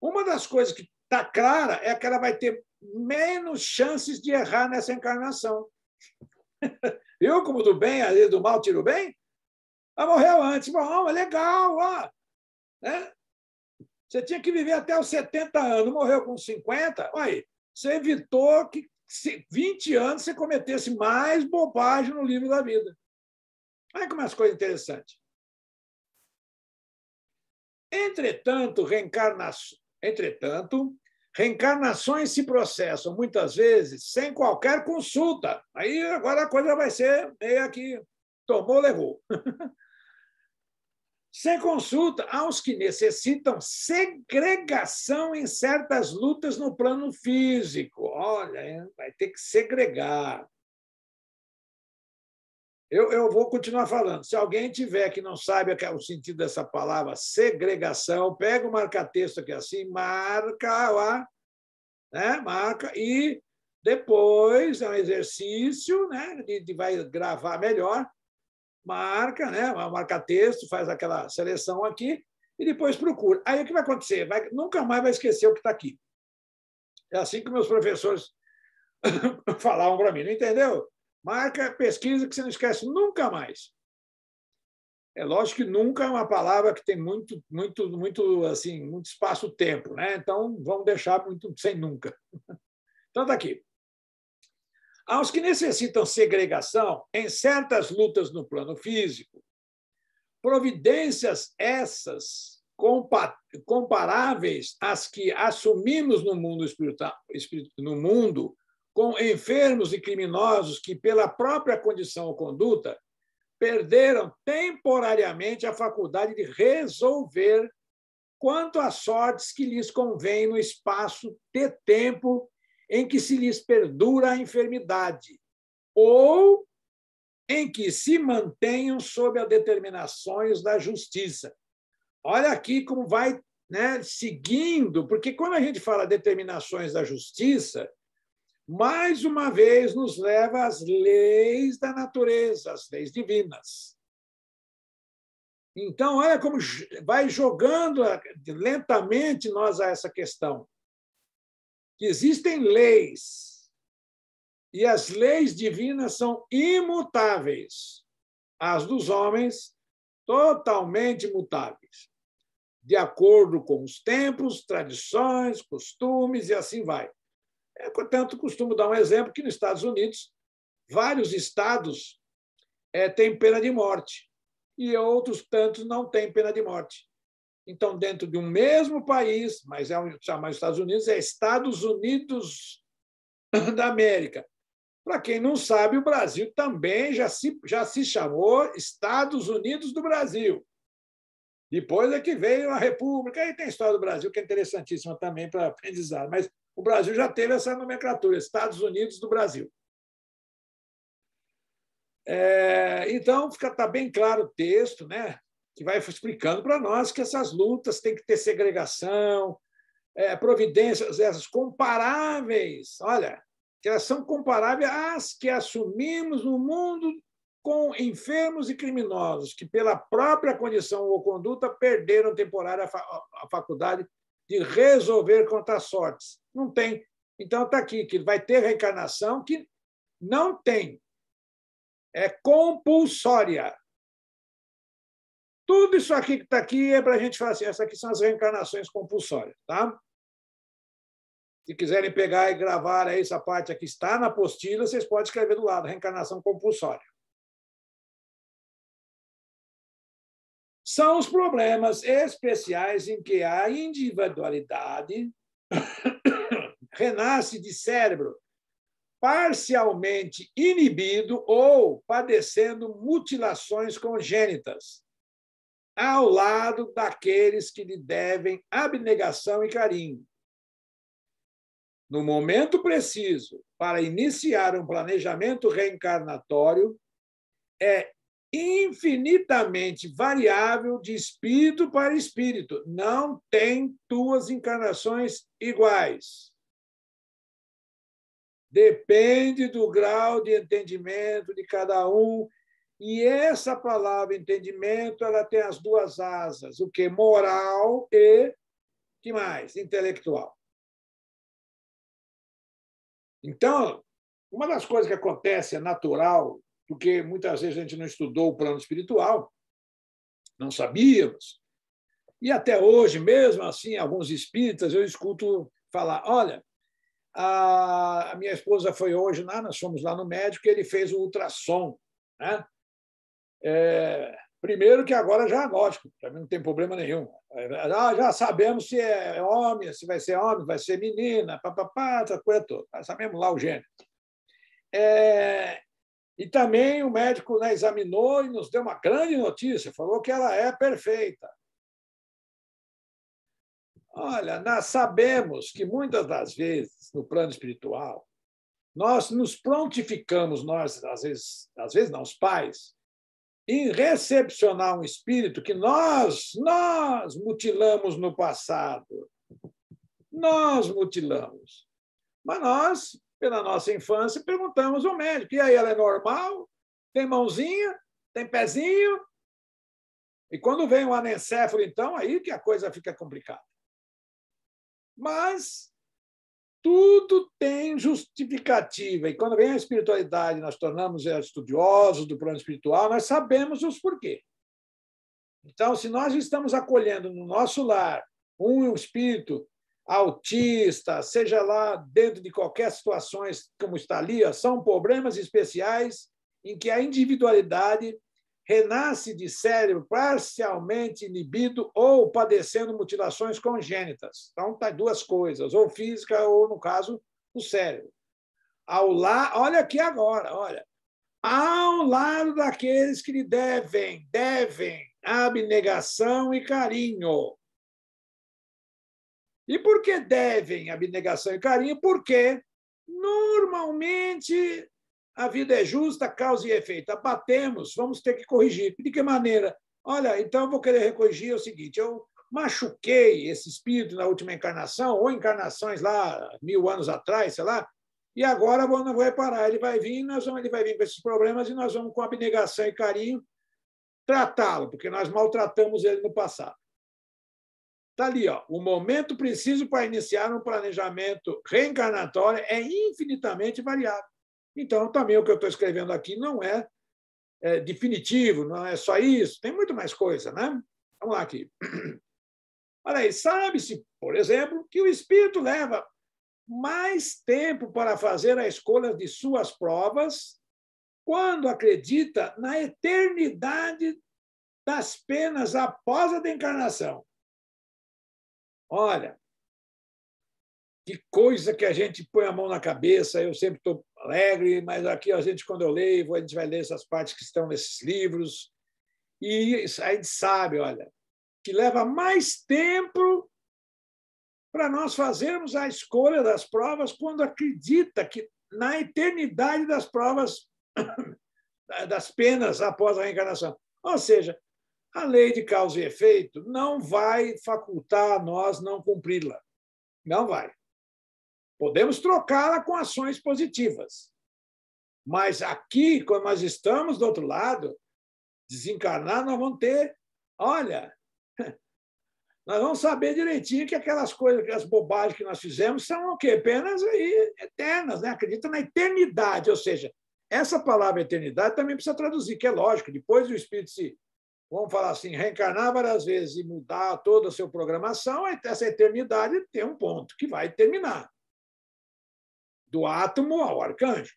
Uma das coisas que está clara é que ela vai ter menos chances de errar nessa encarnação. Eu, como do bem, às vezes do mal tiro o bem, ela morreu antes. Bom, é legal. Ó. Você tinha que viver até os 70 anos, morreu com 50. Olha, você evitou que 20 anos você cometesse mais bobagem no livro da vida. Olha como é as coisas interessantes. Entretanto, reencarnações se processam muitas vezes sem qualquer consulta. Aí agora a coisa vai ser meio aqui, tomou, levou. Sem consulta aos que necessitam segregação em certas lutas no plano físico. Olha, vai ter que segregar. Eu vou continuar falando. Se alguém tiver que não sabe o sentido dessa palavra segregação, pega o marca-texto aqui assim, marca lá, né? Marca, e depois é um exercício, né? Vai gravar melhor, marca, né? Marca-texto, faz aquela seleção aqui, e depois procura. Aí o que vai acontecer? Nunca mais vai esquecer o que está aqui. É assim que meus professores falavam para mim, não entendeu? Marca, pesquisa, que você não esquece nunca mais. É lógico que nunca é uma palavra que tem muito assim, muito espaço-tempo, né? Então, vamos deixar muito sem nunca. Então, está aqui. Aos que necessitam segregação em certas lutas no plano físico, providências essas comparáveis às que assumimos no mundo espiritual, no mundo, com enfermos e criminosos que, pela própria condição ou conduta, perderam temporariamente a faculdade de resolver quanto às sortes que lhes convém no espaço de tempo em que se lhes perdura a enfermidade, ou em que se mantenham sob as determinações da justiça. Olha aqui como vai, né, seguindo, porque quando a gente fala determinações da justiça, mais uma vez nos leva às leis da natureza, às leis divinas. Então, olha como vai jogando lentamente nós a essa questão. Que existem leis, e as leis divinas são imutáveis. As dos homens, totalmente mutáveis, de acordo com os tempos, tradições, costumes, e assim vai. Portanto, costumo dar um exemplo que nos Estados Unidos, vários estados têm pena de morte e outros tantos não têm pena de morte. Então, dentro de um mesmo país, mas chamar Estados Unidos, é Estados Unidos da América. Para quem não sabe, o Brasil também já se chamou Estados Unidos do Brasil. Depois é que veio a República, aí tem a história do Brasil, que é interessantíssima também para aprendizado, mas o Brasil já teve essa nomenclatura, Estados Unidos do Brasil. Então, está bem claro o texto, né, que vai explicando para nós que essas lutas têm que ter segregação, providências essas comparáveis, olha, que elas são comparáveis às que assumimos no mundo com enfermos e criminosos, que, pela própria condição ou conduta, perderam temporária a faculdade de resolver contra as sortes. Não tem. Então, está aqui, que vai ter reencarnação que não tem. É compulsória. Tudo isso aqui que está aqui é para a gente falar assim, essas aqui são as reencarnações compulsórias. Tá? Se quiserem pegar e gravar aí, essa parte aqui está na apostila, vocês podem escrever do lado, reencarnação compulsória. São os problemas especiais em que a individualidade renasce de cérebro parcialmente inibido ou padecendo mutilações congênitas, ao lado daqueles que lhe devem abnegação e carinho. No momento preciso para iniciar um planejamento reencarnatório, é infinitamente variável de espírito para espírito. Não tem duas encarnações iguais. Depende do grau de entendimento de cada um. E essa palavra entendimento, ela tem as duas asas, o que? Moral e, que mais? Intelectual. Então, uma das coisas que acontece é natural, porque muitas vezes a gente não estudou o plano espiritual, não sabíamos. E até hoje, mesmo assim, alguns espíritas, eu escuto falar, olha, a minha esposa foi hoje lá, nós fomos lá no médico, e ele fez o ultrassom. Né? Primeiro que agora é diagnóstico, para mim não tem problema nenhum. Já sabemos se é homem, se vai ser homem, vai ser menina, papapá, essa coisa toda. Já sabemos lá o gênero. E também o médico, né, examinou e nos deu uma grande notícia, falou que ela é perfeita. Olha, nós sabemos que muitas das vezes, no plano espiritual, nós nos prontificamos, nós, às vezes não, os pais, em recepcionar um espírito que nós mutilamos no passado. Nós mutilamos. Mas nós, pela nossa infância, perguntamos ao médico, e aí, ela é normal? Tem mãozinha? Tem pezinho? E quando vem o anencéfalo, então, aí que a coisa fica complicada. Mas tudo tem justificativa. E quando vem a espiritualidade, nós tornamos estudiosos do plano espiritual, nós sabemos os porquês. Então, se nós estamos acolhendo no nosso lar um espírito autista, seja lá dentro de qualquer situação, como está ali, são problemas especiais em que a individualidade renasce de cérebro parcialmente inibido ou padecendo mutilações congênitas. Então, tá duas coisas, ou física ou, no caso, o cérebro. Olha aqui agora, olha. Ao lado daqueles que lhe devem abnegação e carinho. E por que devem abnegação e carinho? Porque, normalmente, a vida é justa, causa e efeito. Abatemos, vamos ter que corrigir. De que maneira? Olha, então eu vou querer corrigir o seguinte, eu machuquei esse espírito na última encarnação, ou encarnações lá, 1000 anos atrás, sei lá, e agora não vou reparar, ele vai vir com esses problemas e nós vamos, com abnegação e carinho, tratá-lo, porque nós maltratamos ele no passado. Está ali, ó, o momento preciso para iniciar um planejamento reencarnatório é infinitamente variável. Então, também o que eu estou escrevendo aqui não é definitivo, não é só isso, tem muito mais coisa, né? Vamos lá aqui. Olha aí, sabe-se, por exemplo, que o espírito leva mais tempo para fazer a escolha de suas provas quando acredita na eternidade das penas após a reencarnação. Olha, que coisa que a gente põe a mão na cabeça, eu sempre estou alegre, mas aqui a gente, quando eu leio, a gente vai ler essas partes que estão nesses livros, e a gente sabe, olha, que leva mais tempo para nós fazermos a escolha das provas quando acredita que na eternidade das provas, das penas após a reencarnação. Ou seja, a lei de causa e efeito não vai facultar a nós não cumpri-la. Não vai. Podemos trocá-la com ações positivas. Mas aqui, quando nós estamos do outro lado, desencarnar, nós vamos ter, olha, nós vamos saber direitinho que aquelas coisas, aquelas bobagens que nós fizemos são o quê? Penas aí eternas, né? Acredita na eternidade, ou seja, essa palavra eternidade também precisa traduzir, que é lógico, depois do espírito se, vamos falar assim, reencarnar várias vezes e mudar toda a sua programação, essa eternidade tem um ponto que vai terminar. Do átomo ao arcanjo.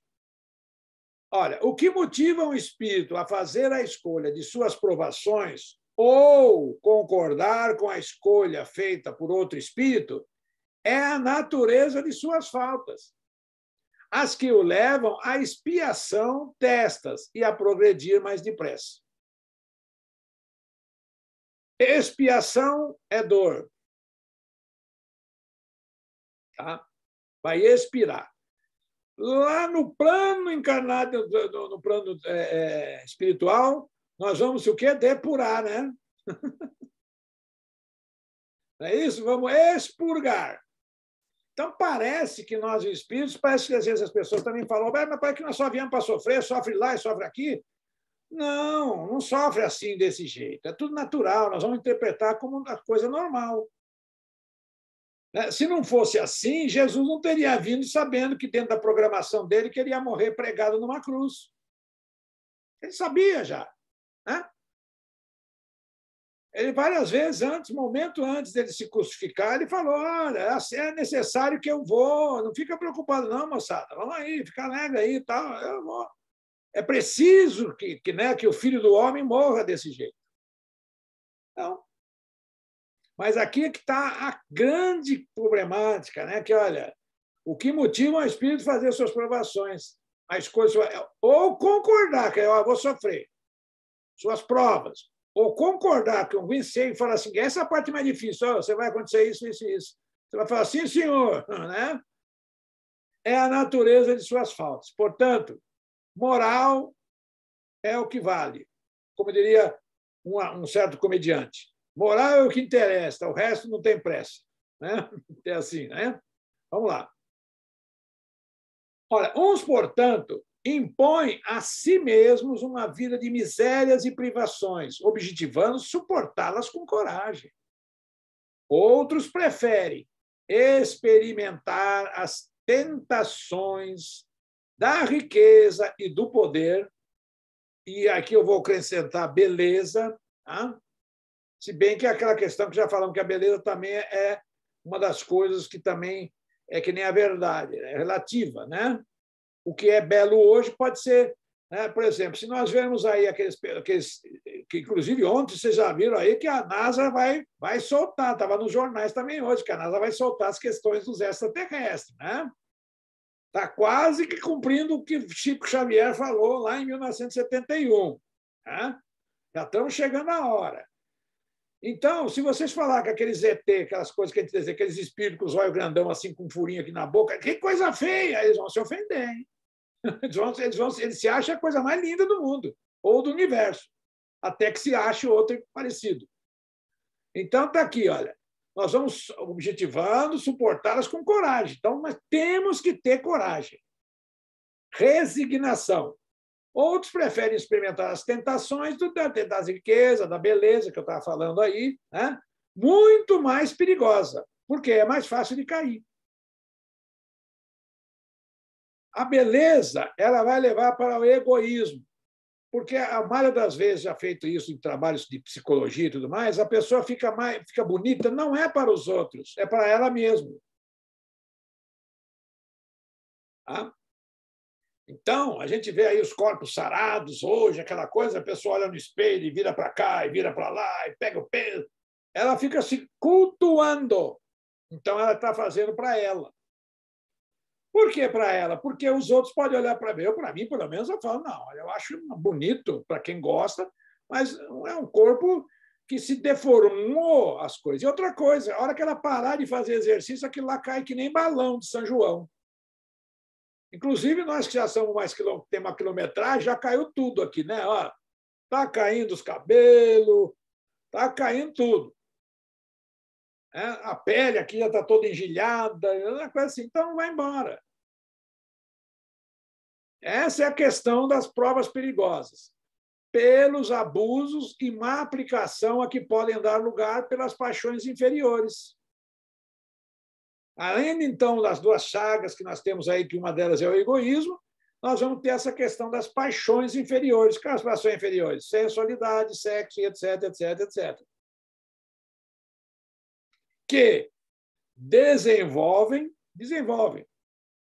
Olha, o que motiva um espírito a fazer a escolha de suas provações ou concordar com a escolha feita por outro espírito é a natureza de suas faltas, as que o levam à expiação destas e a progredir mais depressa. Expiação é dor. Tá? Vai expirar. Lá no plano encarnado, no plano espiritual, nós vamos o quê? Depurar, né? Não é isso? Vamos expurgar. Então, parece que nós, espíritos, parece que às vezes as pessoas também falam, mas parece que nós só viemos para sofrer, sofre lá e sofre aqui. Não, não sofre assim, desse jeito. É tudo natural, nós vamos interpretar como uma coisa normal. Se não fosse assim, Jesus não teria vindo sabendo que dentro da programação dele que ele ia morrer pregado numa cruz. Ele sabia já. Né? Ele várias vezes antes, momento antes dele se crucificar, ele falou, olha, é necessário que eu vou, não fica preocupado não, moçada, vamos aí, fica alegre aí e tal, eu vou. É preciso que o filho do homem morra desse jeito. Então, mas aqui é que está a grande problemática, né? Que, olha, o que motiva o espírito a fazer suas provações, a escolha, ou concordar, que eu vou sofrer, suas provas, ou concordar com o vencer e falar assim, essa é a parte mais difícil, você vai acontecer isso, isso e isso. Você vai falar, sim, senhor, né? É a natureza de suas faltas. Portanto, moral é o que vale. Como diria um certo comediante. Moral é o que interessa, o resto não tem pressa. Né? É assim, né? Vamos lá. Olha, uns, portanto, impõem a si mesmos uma vida de misérias e privações, objetivando suportá-las com coragem. Outros preferem experimentar as tentações da riqueza e do poder, e aqui eu vou acrescentar beleza, tá? Se bem que é aquela questão que já falamos, que a beleza também é uma das coisas que também é que nem a verdade, é relativa, né? O que é belo hoje pode ser, né? Por exemplo, se nós vermos aí aqueles que, inclusive, ontem vocês já viram aí que a NASA vai soltar, estava nos jornais também hoje, que a NASA vai soltar as questões dos extraterrestres, né? Está quase que cumprindo o que Chico Xavier falou lá em 1971. Né? Já estamos chegando à hora. Então, se vocês falar que aqueles ET, aquelas coisas que a gente diz, aqueles espíritos com os olhos grandão, assim, com um furinho aqui na boca, que coisa feia! Eles vão se ofender, hein? Eles se acham a coisa mais linda do mundo, ou do universo, até que se ache outro parecido. Então, está aqui, olha. Nós vamos objetivando suportá-las com coragem. Então, nós temos que ter coragem. Resignação. Outros preferem experimentar as tentações das riquezas, da beleza, que eu estava falando aí, né? Muito mais perigosa, porque é mais fácil de cair. A beleza ela vai levar para o egoísmo, porque a maioria das vezes, já feito isso em trabalhos de psicologia e tudo mais, a pessoa fica bonita, não é para os outros, é para ela mesma. Tá? Então, a gente vê aí os corpos sarados hoje, aquela coisa, a pessoa olha no espelho e vira para cá, e vira para lá, e pega o peso. Ela fica se cultuando. Então, ela está fazendo para ela. Por que para ela? Porque os outros podem olhar para mim. Para mim, pelo menos, eu falo, não, eu acho bonito para quem gosta, mas não é um corpo que se deformou as coisas. E outra coisa, a hora que ela parar de fazer exercício, aquilo lá cai que nem balão de São João. Inclusive, nós que já somos tem uma quilometragem, já caiu tudo aqui, né? Está caindo os cabelos, está caindo tudo. A pele aqui já está toda engelhada, uma coisa assim, então vai embora. Essa é a questão das provas perigosas. Pelos abusos e má aplicação a que podem dar lugar pelas paixões inferiores. Além, então, das duas chagas que nós temos aí, que uma delas é o egoísmo, nós vamos ter essa questão das paixões inferiores. Quais paixões inferiores? Sensualidade, sexo, etc, etc, etc. Que desenvolvem.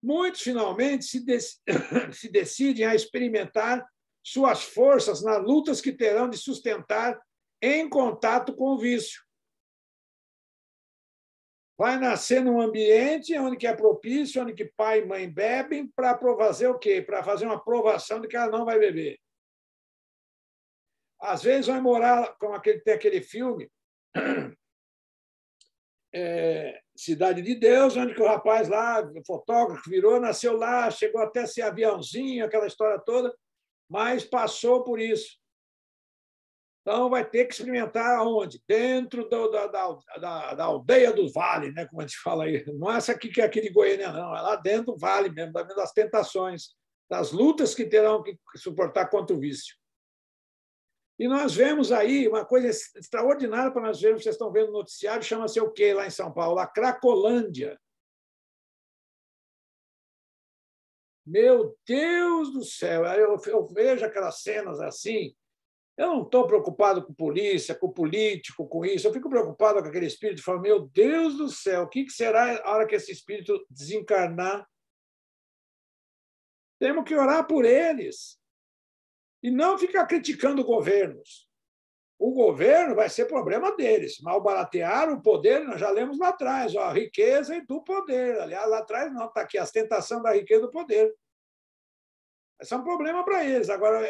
Muitos, finalmente, se decidem a experimentar suas forças nas lutas que terão de sustentar em contato com o vício. Vai nascer num ambiente onde que é propício, onde que pai e mãe bebem, para fazer o quê? Para fazer uma provação de que ela não vai beber. Às vezes vai morar, como tem aquele filme, Cidade de Deus, onde que o rapaz lá, o fotógrafo, virou, nasceu lá, chegou até a ser aviãozinho, aquela história toda, mas passou por isso. Então, vai ter que experimentar onde? Dentro da aldeia do vale, né? Como a gente fala aí. Não é essa aqui que é aqui de Goiânia, não. É lá dentro do vale mesmo, das tentações, das lutas que terão que suportar contra o vício. E nós vemos aí uma coisa extraordinária para nós vermos, vocês estão vendo no noticiário, chama-se o quê lá em São Paulo? A Cracolândia. Meu Deus do céu! Eu vejo aquelas cenas assim. Eu não estou preocupado com polícia, com político, com isso. Eu fico preocupado com aquele espírito e falo, meu Deus do céu, o que será a hora que esse espírito desencarnar? Temos que orar por eles. E não ficar criticando governos. O governo vai ser problema deles. Malbaratear o poder, nós já lemos lá atrás, a riqueza e do poder. Aliás, lá atrás não, está aqui, a tentação da riqueza e do poder. Esse é um problema para eles. Agora,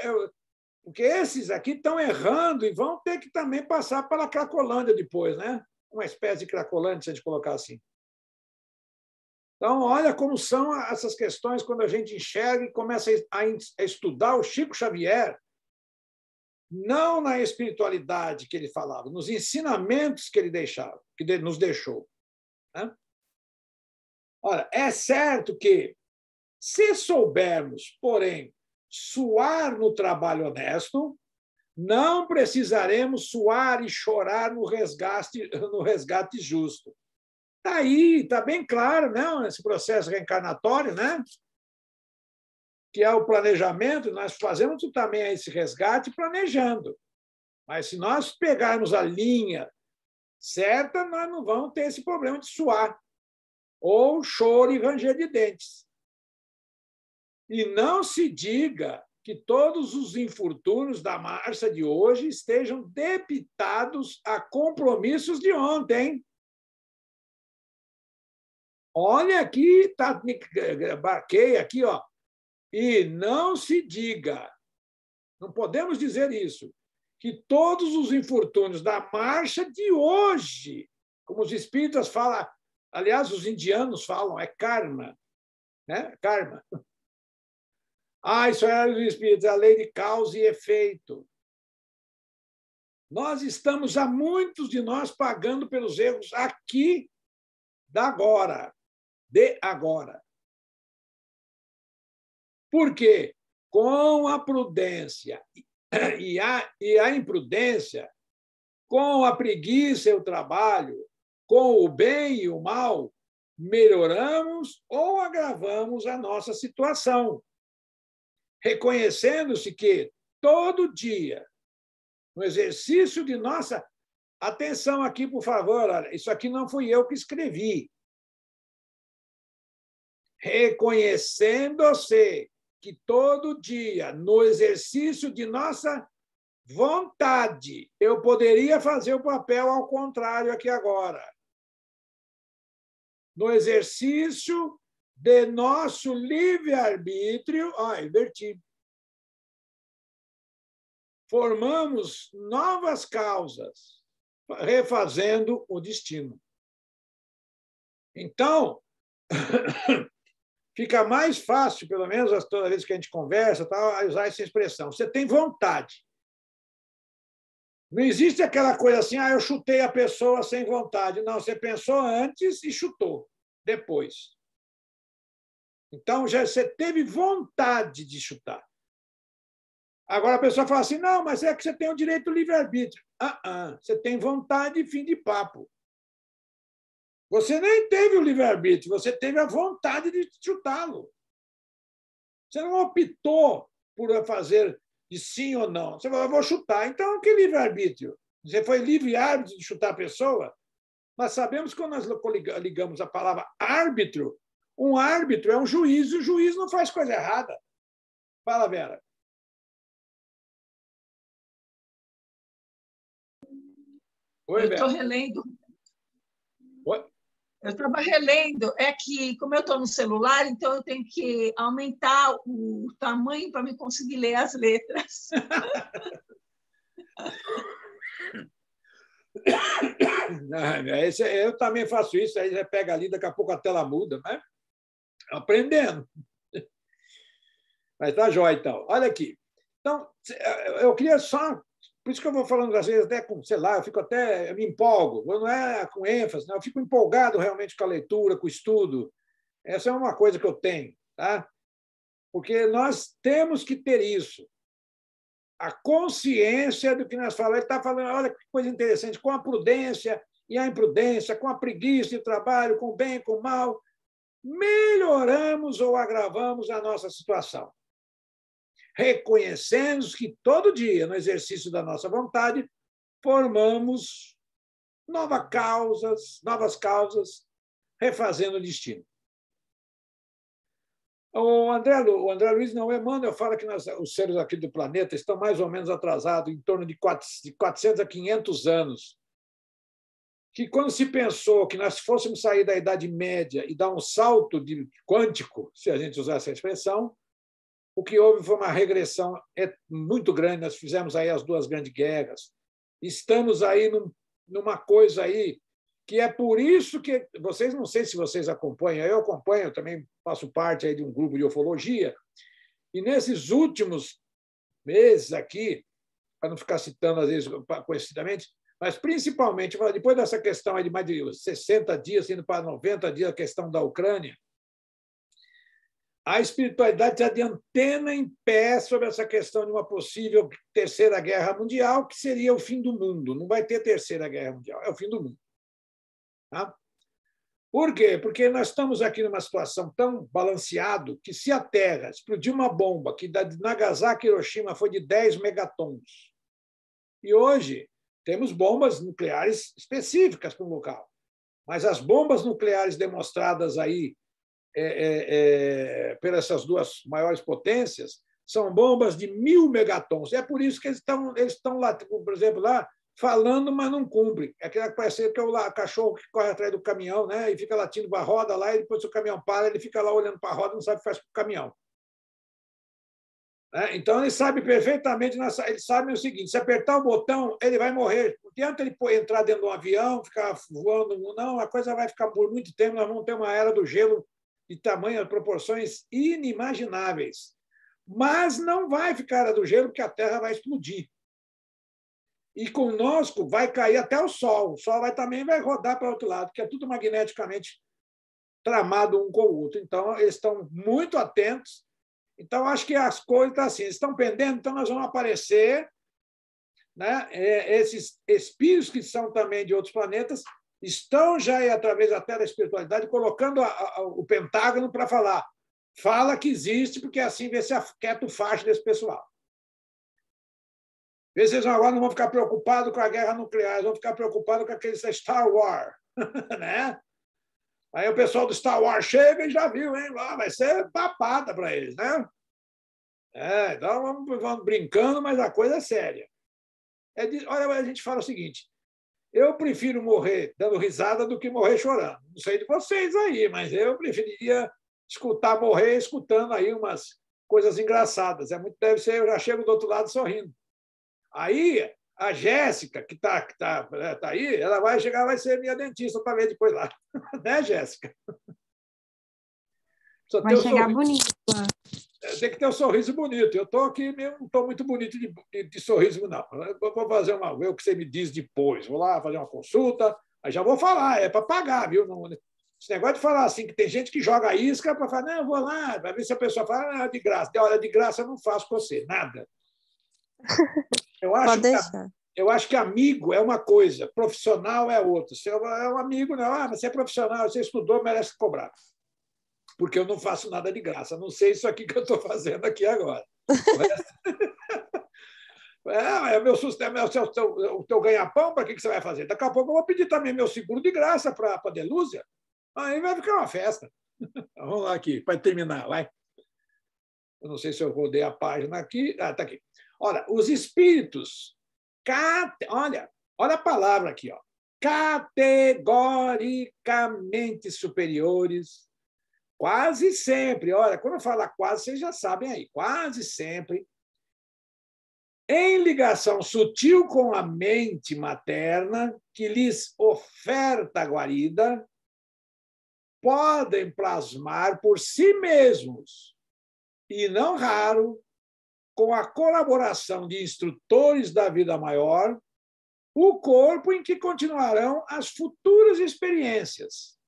porque esses aqui estão errando e vão ter que também passar pela Cracolândia depois, né? Uma espécie de Cracolândia, se a gente colocar assim. Então, olha como são essas questões quando a gente enxerga e começa a estudar o Chico Xavier, não na espiritualidade que ele falava, nos ensinamentos que ele deixava, que nos deixou. Né? Olha, é certo que Se soubermos, porém, suar no trabalho honesto, não precisaremos suar e chorar no resgate justo. Está aí, está bem claro, né? Esse processo reencarnatório, né? Que é o planejamento, nós fazemos também esse resgate planejando. Mas se nós pegarmos a linha certa, nós não vamos ter esse problema de suar, ou choro e ranger de dentes. E não se diga que todos os infortúnios da marcha de hoje estejam debitados a compromissos de ontem. Olha aqui, tá, marquei aqui, ó. E não se diga, não podemos dizer isso, que todos os infortúnios da marcha de hoje, como os espíritas falam, aliás, os indianos falam, é karma, né? Karma. Isso é os espíritos, a lei de causa e efeito. Nós estamos, há muitos de nós, pagando pelos erros aqui, de agora. Por quê? Com a prudência e a imprudência, com a preguiça e o trabalho, com o bem e o mal, melhoramos ou agravamos a nossa situação, reconhecendo-se que todo dia, no exercício de nossa... Atenção aqui, por favor, olha, isso aqui não fui eu que escrevi. Reconhecendo-se que todo dia, no exercício de nossa vontade, eu poderia fazer o papel ao contrário aqui agora. No exercício de nosso livre-arbítrio, inverti. Formamos novas causas, refazendo o destino. Então, fica mais fácil, pelo menos toda vez que a gente conversa, usar essa expressão. Você tem vontade. Não existe aquela coisa assim, eu chutei a pessoa sem vontade. Não, você pensou antes e chutou depois. Então, já você teve vontade de chutar. Agora a pessoa fala assim, não, mas é que você tem o direito do livre-arbítrio. Você tem vontade e fim de papo. Você nem teve o livre-arbítrio, você teve a vontade de chutá-lo. Você não optou por fazer de sim ou não. Você falou, eu vou chutar. Então, que livre-arbítrio? Você foi livre-árbitro de chutar a pessoa? Nós sabemos que quando nós ligamos a palavra árbitro, um árbitro é um juiz, e o juiz não faz coisa errada. Fala, Vera. Oi, Vera. Eu estou relendo. Oi? Eu estava relendo, é que, como eu estou no celular, então eu tenho que aumentar o tamanho para me conseguir ler as letras. Eu também faço isso, aí você pega ali, daqui a pouco a tela muda, né? Aprendendo. Mas tá jóia, então. Olha aqui. Então, eu queria só... Por isso que eu vou falando, às vezes, até com, sei lá, eu me empolgo, não é com ênfase, não, eu fico empolgado realmente com a leitura, com o estudo. Essa é uma coisa que eu tenho, tá? Porque nós temos que ter isso. A consciência do que nós falamos. Ele está falando, olha que coisa interessante, com a prudência e a imprudência, com a preguiça e trabalho, com o bem e com o mal, melhoramos ou agravamos a nossa situação. Reconhecendo que todo dia, no exercício da nossa vontade, formamos novas causas, refazendo o destino. O André Luiz, não, Emmanuel fala que os seres aqui do planeta estão mais ou menos atrasados em torno de 400 a 500 anos. Que quando se pensou que nós fôssemos sair da Idade Média e dar um salto quântico, se a gente usar essa expressão, o que houve foi uma regressão muito grande. Nós fizemos aí as 2 grandes guerras. Estamos aí numa coisa aí que é por isso que vocês, não sei se vocês acompanham, eu acompanho, eu também faço parte aí de um grupo de ufologia, e nesses últimos meses aqui, para não ficar citando às vezes conhecidamente, mas principalmente depois dessa questão aí de mais de 60 dias, indo para 90 dias, a questão da Ucrânia, a espiritualidade está de antena em pé sobre essa questão de uma possível terceira guerra mundial, que seria o fim do mundo. Não vai ter terceira guerra mundial, é o fim do mundo. Tá? Por quê? Porque nós estamos aqui numa situação tão balanceada que se a Terra explodir uma bomba que de Nagasaki e Hiroshima foi de 10 megatons, e hoje temos bombas nucleares específicas para o local, mas as bombas nucleares demonstradas aí pelas essas duas maiores potências são bombas de 1000 megatons. É por isso que eles estão lá, por exemplo, lá falando, mas não cumprem. É aquela que parece que é o cachorro que corre atrás do caminhão, né? E fica latindo para a roda lá, e depois o caminhão para, ele fica lá olhando para a roda, não sabe o que faz com o caminhão. Então, ele sabe perfeitamente, eles sabem o seguinte: se apertar o botão, ele vai morrer. Não adianta ele entrar dentro de um avião, ficar voando, não, a coisa vai ficar por muito tempo, nós vamos ter uma era do gelo de tamanho, proporções inimagináveis. Mas não vai ficar a era do gelo, porque a Terra vai explodir. E conosco vai cair até o Sol. O Sol também vai rodar para o outro lado, que é tudo magneticamente tramado um com o outro. Então, eles estão muito atentos. Então, acho que as coisas estão assim, estão pendendo, então nós vamos aparecer, né? Esses espíritos que são também de outros planetas estão já, através até da espiritualidade, colocando o Pentágono para falar. Fala que existe, porque assim vê se aquieta o facho desse pessoal. Vocês agora não vão ficar preocupados com a guerra nuclear, vão ficar preocupados com aquele Star Wars. Né? Aí o pessoal do Star Wars chega e já viu, hein? Vai ser papada para eles, né? Então vamos brincando, mas a coisa é séria. Olha, a gente fala o seguinte: eu prefiro morrer dando risada do que morrer chorando. Não sei de vocês aí, mas eu preferiria morrer escutando aí umas coisas engraçadas. Deve ser, eu já chego do outro lado sorrindo. Aí, a Jéssica, que tá aí, ela vai chegar, vai ser minha dentista para ver depois lá. Né, Jéssica? Vai chegar bonito. Tem que ter um sorriso bonito. Eu estou aqui, não estou muito bonito de sorriso, não. Eu vou fazer ver o que você me diz depois. Vou lá fazer uma consulta, aí já vou falar, é para pagar, viu? Esse negócio de falar assim, que tem gente que joga isca para falar, não, eu vou lá, para ver se a pessoa fala, de graça. Olha, de graça eu não faço com você, nada. Eu acho que amigo é uma coisa, profissional é outra. Você é um amigo, não, mas você é profissional, você estudou, merece cobrar. Porque eu não faço nada de graça. Não sei isso aqui que eu estou fazendo aqui agora. É meu sustento, o teu ganha-pão, para que você vai fazer? Daqui a pouco eu vou pedir também meu seguro de graça para a Delúcia. Aí vai ficar uma festa. Vamos lá aqui, para terminar, vai. Eu não sei se eu rodei a página aqui. Está aqui. Olha, os espíritos, olha a palavra aqui, ó, categoricamente superiores, quase sempre, olha, quando eu falar quase, vocês já sabem aí, quase sempre, em ligação sutil com a mente materna, que lhes oferta a guarida, podem plasmar por si mesmos, e não raro, com a colaboração de instrutores da vida maior, o corpo em que continuarão as futuras experiências,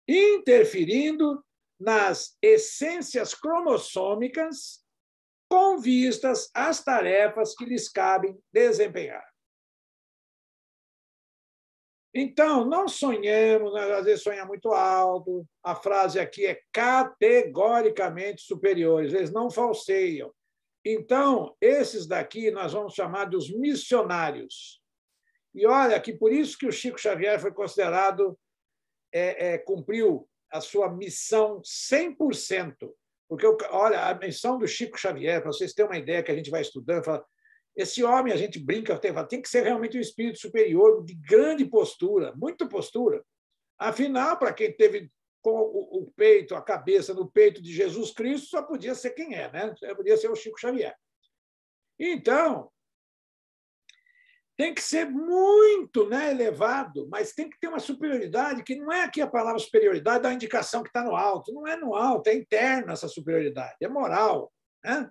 interferindo nas essências cromossômicas com vistas às tarefas que lhes cabem desempenhar. Então, não sonhemos, às vezes sonha muito alto, a frase aqui é categoricamente superiores, eles não falseiam. Então, esses daqui nós vamos chamar de os missionários. E olha que por isso que o Chico Xavier foi considerado, cumpriu a sua missão 100%. Porque, olha, a missão do Chico Xavier, para vocês terem uma ideia que a gente vai estudando, fala, esse homem, a gente brinca, tem que ser realmente um espírito superior, de grande postura, muita postura. Afinal, para quem teve com o peito, a cabeça no peito de Jesus Cristo, só podia ser quem é, né? Só podia ser o Chico Xavier. Então, tem que ser muito, né, elevado, mas tem que ter uma superioridade, que não é aqui a palavra superioridade da indicação que está no alto. Não é no alto, é interna essa superioridade, é moral, né?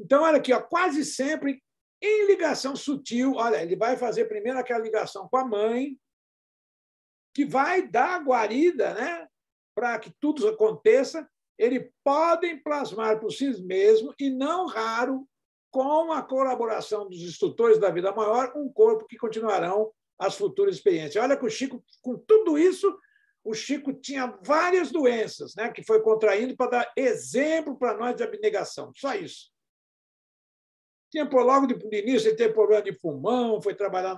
Então, olha aqui, ó, quase sempre em ligação sutil. Olha, ele vai fazer primeiro aquela ligação com a mãe, que vai dar a guarida, né, para que tudo aconteça, eles podem plasmar por si mesmos, e não raro, com a colaboração dos instrutores da vida maior, um corpo que continuarão as futuras experiências. Olha que o Chico, com tudo isso, o Chico tinha várias doenças, né, que foi contraindo para dar exemplo para nós de abnegação. Só isso. Tinha, logo de início, ele teve problema de pulmão, foi trabalhar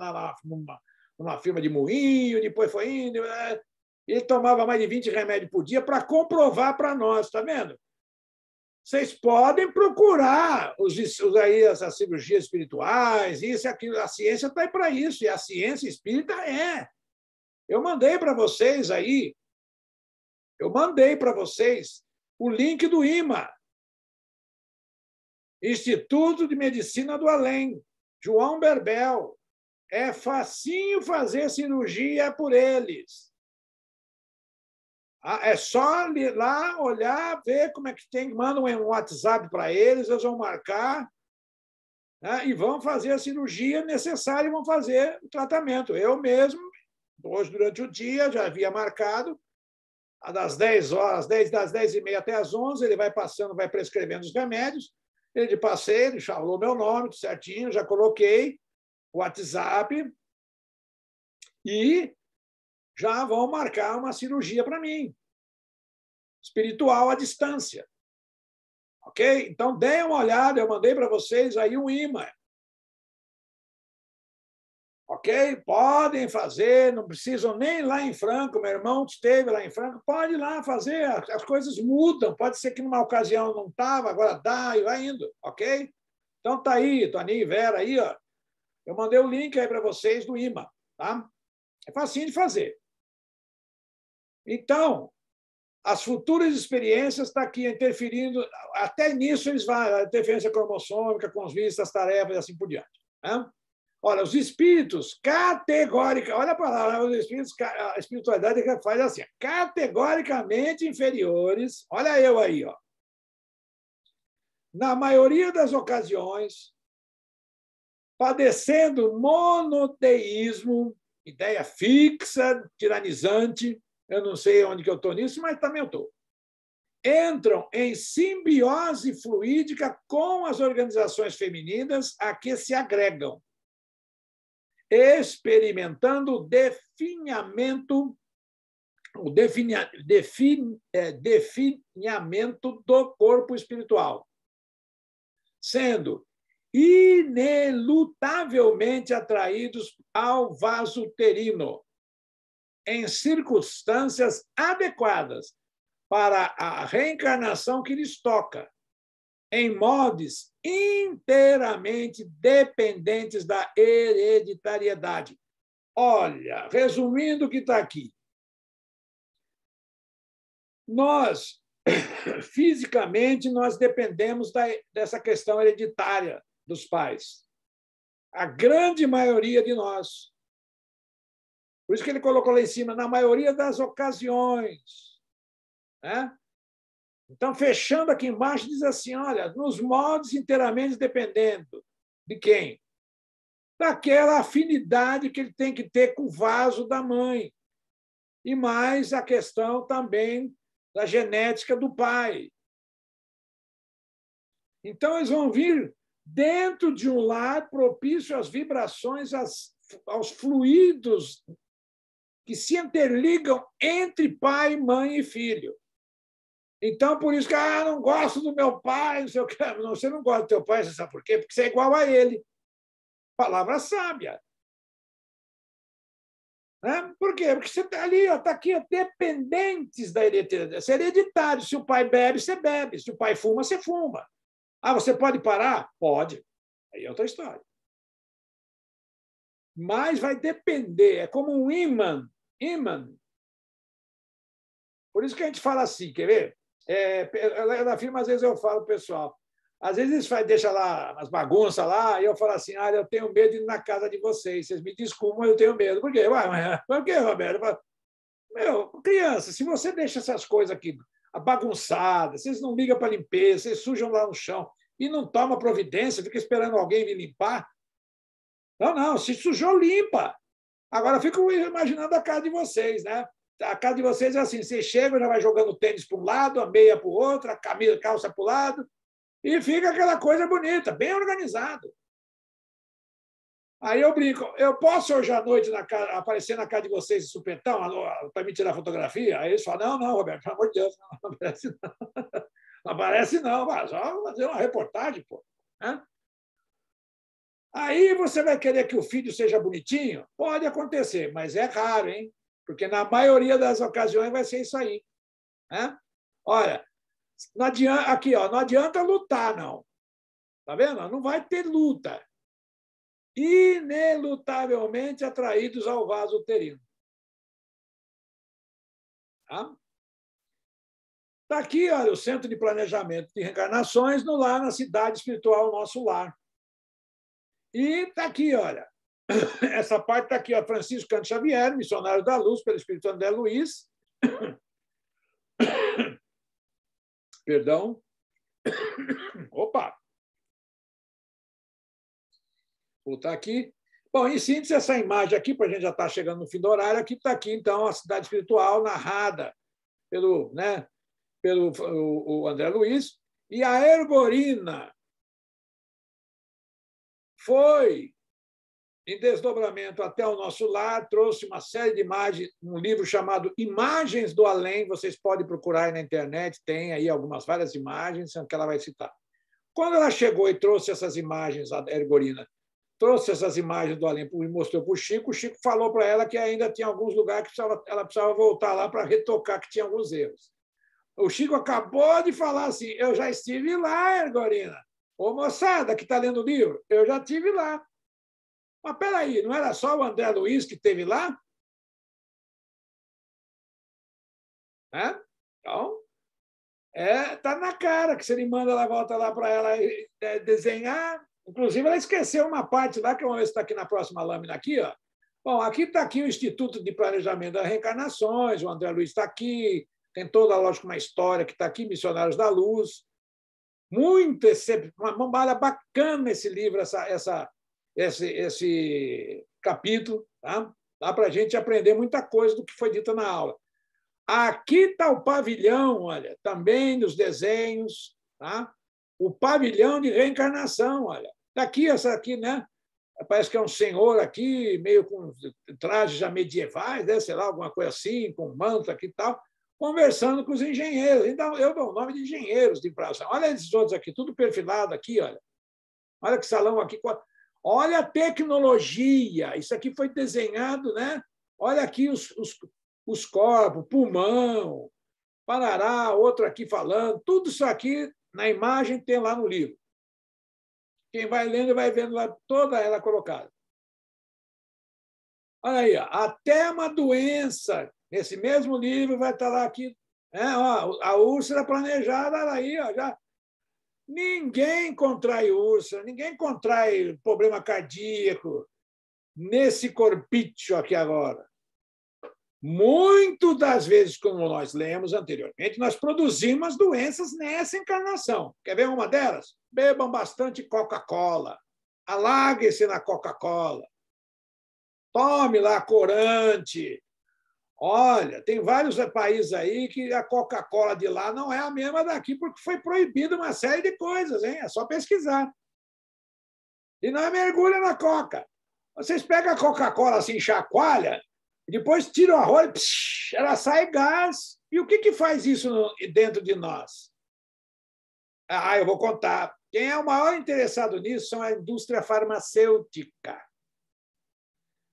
numa firma de moinho, depois foi indo. Ele tomava mais de 20 remédios por dia para comprovar para nós, está vendo? Vocês podem procurar aí essas cirurgias espirituais, isso e aquilo. A ciência está aí para isso, e a ciência espírita é. Eu mandei para vocês aí, o link do IMA, Instituto de Medicina do Além, João Berbel. É facinho fazer cirurgia por eles. É só ir lá, olhar, ver como é que tem, manda um WhatsApp para eles, eles vão marcar, né, e vão fazer a cirurgia necessária e vão fazer o tratamento. Eu mesmo, hoje, durante o dia, já havia marcado, das 10 horas, das 10h30 até as 11, ele vai passando, vai prescrevendo os remédios. Ele passei, ele falou meu nome, tudo certinho, já coloquei o WhatsApp e já vão marcar uma cirurgia para mim, espiritual à distância. Ok? Então, deem uma olhada, eu mandei para vocês aí um imã. Ok? Podem fazer, não precisam nem ir lá em Franco, meu irmão esteve lá em Franco, pode ir lá fazer, as coisas mudam, pode ser que numa ocasião não estava, agora dá e vai indo, ok? Então, tá aí, Toninho e Vera aí, ó. Eu mandei o link aí para vocês do imã, tá? É facinho de fazer. Então, as futuras experiências estão aqui interferindo, até nisso eles vão, a interferência cromossômica, com os vícios, as tarefas e assim por diante. Né? Olha, os espíritos categóricamente, olha a palavra, os espíritos, a espiritualidade que faz assim, categoricamente inferiores, olha eu aí, ó. Na maioria das ocasiões, padecendo monoteísmo, ideia fixa, tiranizante, eu não sei onde que eu estou nisso, mas também eu estou. Entram em simbiose fluídica com as organizações femininas a que se agregam, experimentando o definhamento do corpo espiritual, sendo inelutavelmente atraídos ao vaso uterino, em circunstâncias adequadas para a reencarnação que lhes toca, em modos inteiramente dependentes da hereditariedade. Olha, resumindo o que está aqui, nós, fisicamente, nós dependemos dessa questão hereditária dos pais. A grande maioria de nós. Por isso que ele colocou lá em cima, na maioria das ocasiões. Né? Então, fechando aqui embaixo, diz assim, olha, nos modos inteiramente dependendo de quem? Daquela afinidade que ele tem que ter com o vaso da mãe. E mais a questão também da genética do pai. Então, eles vão vir dentro de um lar propício às vibrações, aos fluidos que se interligam entre pai, mãe e filho. Então, por isso que não gosto do meu pai, não sei o quê. Não, você não gosta do teu pai, você sabe por quê? Porque você é igual a ele. Palavra sábia. Né? Por quê? Porque você está ali, está aqui, dependentes da hereditariedade. Você é hereditário. Se o pai bebe, você bebe. Se o pai fuma, você fuma. Você pode parar? Pode. Aí é outra história. Mas vai depender. É como um imã. Por isso que a gente fala assim, quer ver? Na firma, às vezes eu falo, pessoal, às vezes eles deixam lá as bagunças lá, e eu falo assim, eu tenho medo de ir na casa de vocês. Vocês me desculpem, mas eu tenho medo. Por quê? Por quê, Roberto? Meu, criança, se você deixa essas coisas aqui bagunçadas, vocês não ligam para limpeza, vocês sujam lá no chão e não toma providência, fica esperando alguém vir limpar. Não, se sujou, limpa. Agora, fico imaginando a casa de vocês, né? A casa de vocês é assim, você chega, já vai jogando tênis para um lado, a meia para o outro, a camisa, calça para o lado, e fica aquela coisa bonita, bem organizado. Aí eu brinco, eu posso hoje à noite aparecer na casa de vocês de supetão para me tirar fotografia? Aí eles falam, não, Roberto, pelo amor de Deus, não aparece não. Não aparece não, mas só fazer uma reportagem, pô. Aí você vai querer que o filho seja bonitinho? Pode acontecer, mas é raro, hein? Porque na maioria das ocasiões vai ser isso aí. Olha, não adianta, aqui, ó, não adianta lutar, não. Tá vendo? Não vai ter luta. Inelutavelmente atraídos ao vaso uterino. Tá? Está aqui, olha, o Centro de Planejamento de Reencarnações no lar, na cidade espiritual, Nosso Lar. E está aqui, olha, essa parte está aqui, ó, Francisco Cândido Xavier, missionário da luz, pelo Espírito André Luiz. Perdão. Opa! Vou botar aqui. Bom, em síntese, essa imagem aqui, para a gente já estar chegando no fim do horário, aqui está aqui, então, a cidade espiritual narrada pelo o André Luiz. E a Ergorina foi em desdobramento até o Nosso Lar, trouxe uma série de imagens, um livro chamado Imagens do Além, vocês podem procurar aí na internet, tem aí várias imagens que ela vai citar. Quando ela chegou e trouxe essas imagens, a Ergorina trouxe essas imagens do além e mostrou para o Chico falou para ela que ainda tinha alguns lugares que ela precisava voltar lá para retocar, que tinha alguns erros. O Chico acabou de falar assim, eu já estive lá, Ergorina. Ô, moçada que está lendo o livro, eu já estive lá. Mas, peraí, não era só o André Luiz que esteve lá? Então, tá na cara que se ele manda ela volta lá para ela desenhar. Inclusive, ela esqueceu uma parte lá, que vamos ver se está aqui na próxima lâmina. Aqui, ó. Bom, aqui está aqui o Instituto de Planejamento das Reencarnações, o André Luiz está aqui, tem toda, lógico, uma história que está aqui, Missionários da Luz. Muito uma malha bacana esse livro, esse capítulo. Tá? Dá para a gente aprender muita coisa do que foi dito na aula. Aqui está o pavilhão, olha, também nos desenhos, tá? O pavilhão de reencarnação, olha. Está aqui, essa aqui, né? Parece que é um senhor aqui, meio com trajes já medievais, né? Sei lá, alguma coisa assim, com manto aqui e tal, conversando com os engenheiros. Então, eu dou o nome de engenheiros de infração. Olha esses outros aqui, tudo perfilado aqui, olha. Olha que salão aqui. Olha a tecnologia. Isso aqui foi desenhado, né? Olha aqui os corpos, pulmão, parará, outro aqui falando. Tudo isso aqui na imagem tem lá no livro. Quem vai lendo vai vendo lá toda ela colocada. Olha aí, até uma doença, nesse mesmo livro vai estar lá aqui, a úlcera planejada aí, já. Ninguém contrai úlcera, ninguém contrai problema cardíaco nesse corpício aqui agora. Muito das vezes, como nós lemos anteriormente, nós produzimos doenças nessa encarnação. Quer ver uma delas? Bebam bastante Coca-Cola. Alague-se na Coca-Cola. Tome lá corante. Olha, tem vários países aí que a Coca-Cola de lá não é a mesma daqui, porque foi proibido uma série de coisas, hein? É só pesquisar. E não mergulha na Coca. Vocês pegam a Coca-Cola assim, chacoalha, depois tira o arroz, ela sai gás. E o que faz isso dentro de nós? Eu vou contar. Quem é o maior interessado nisso são a indústria farmacêutica.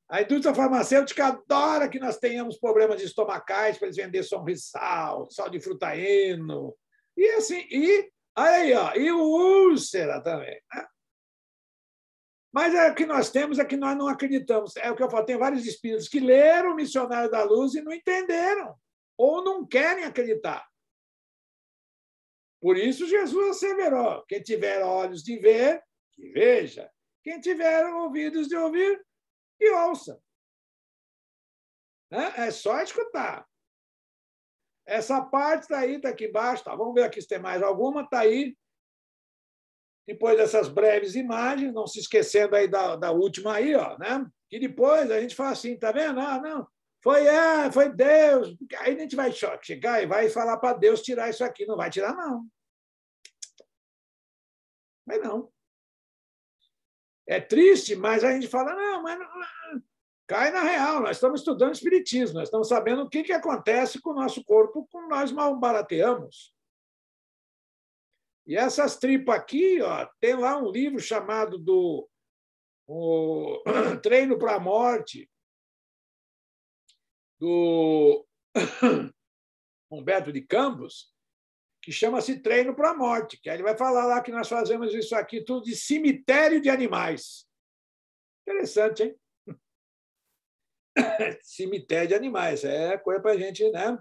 A indústria farmacêutica adora que nós tenhamos problemas estomacais para eles vender Sonrisal, sal de frutaeno. E assim, olha aí, ó, e o úlcera também. Né? Mas o que nós temos é que nós não acreditamos. É o que eu falo, tem vários espíritos que leram o Missionário da Luz e não entenderam, ou não querem acreditar. Por isso, Jesus asseverou: quem tiver olhos de ver, que veja. Quem tiver ouvidos de ouvir, que ouça. É só escutar. Essa parte está aí, está aqui embaixo. Tá? Vamos ver aqui se tem mais alguma. Está aí. Depois dessas breves imagens, não se esquecendo aí da última aí, ó, né? E depois a gente fala assim, tá vendo? Não, Foi Deus. Aí a gente vai chegar e vai falar para Deus tirar isso aqui. Não vai tirar, não. Mas não. É triste, mas a gente fala, não, mas não, cai na real. Nós estamos estudando espiritismo, nós estamos sabendo o que acontece com o nosso corpo quando nós mal barateamos. E essas tripas aqui, ó, tem lá um livro chamado o Treino para a Morte, do Humberto de Campos, que chama-se Treino para a Morte, que aí ele vai falar lá que nós fazemos isso aqui tudo de cemitério de animais. Interessante, hein? Cemitério de animais, é coisa para a gente, né?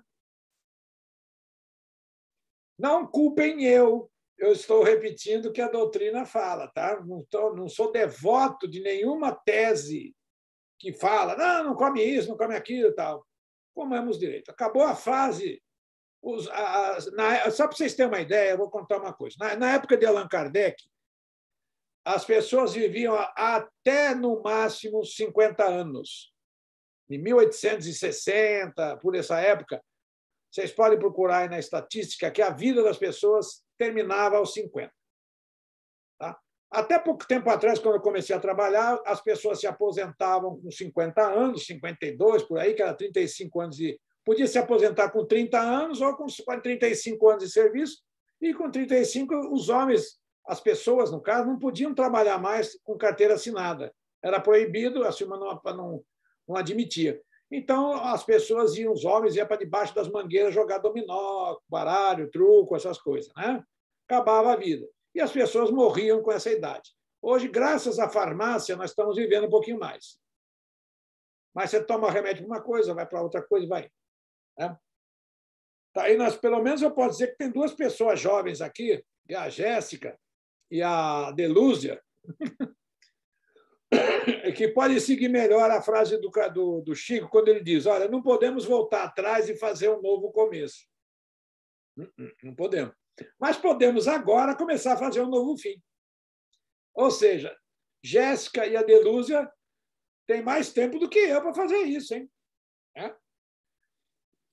Não culpem eu estou repetindo o que a doutrina fala, tá? Não sou devoto de nenhuma tese que fala, não come isso, não come aquilo e tal. Comemos direito. Acabou a fase. Só para vocês terem uma ideia, eu vou contar uma coisa. Na época de Allan Kardec, as pessoas viviam até, no máximo, 50 anos. Em 1860, por essa época, vocês podem procurar aí na estatística que a vida das pessoas terminava aos 50. Tá? Até pouco tempo atrás, quando eu comecei a trabalhar, as pessoas se aposentavam com 50 anos, 52, por aí, que era 35 anos de... Podia se aposentar com 30 anos ou com 35 anos de serviço, e com 35 os homens, as pessoas, no caso, não podiam trabalhar mais com carteira assinada. Era proibido, a firma não admitia. Então, as pessoas iam, os homens iam para debaixo das mangueiras jogar dominó, baralho, truco, essas coisas, né? Acabava a vida. E as pessoas morriam com essa idade. Hoje, graças à farmácia, nós estamos vivendo um pouquinho mais. Mas você toma remédio para uma coisa, vai para outra coisa e vai. Né? Tá, aí nós, pelo menos eu posso dizer que tem duas pessoas jovens aqui, a Jéssica e a Delúzia, que podem seguir melhor a frase do Chico, quando ele diz, olha, não podemos voltar atrás e fazer um novo começo. Não podemos. Mas podemos agora começar a fazer um novo fim. Ou seja, Jéssica e a Delúzia têm mais tempo do que eu para fazer isso, hein? É?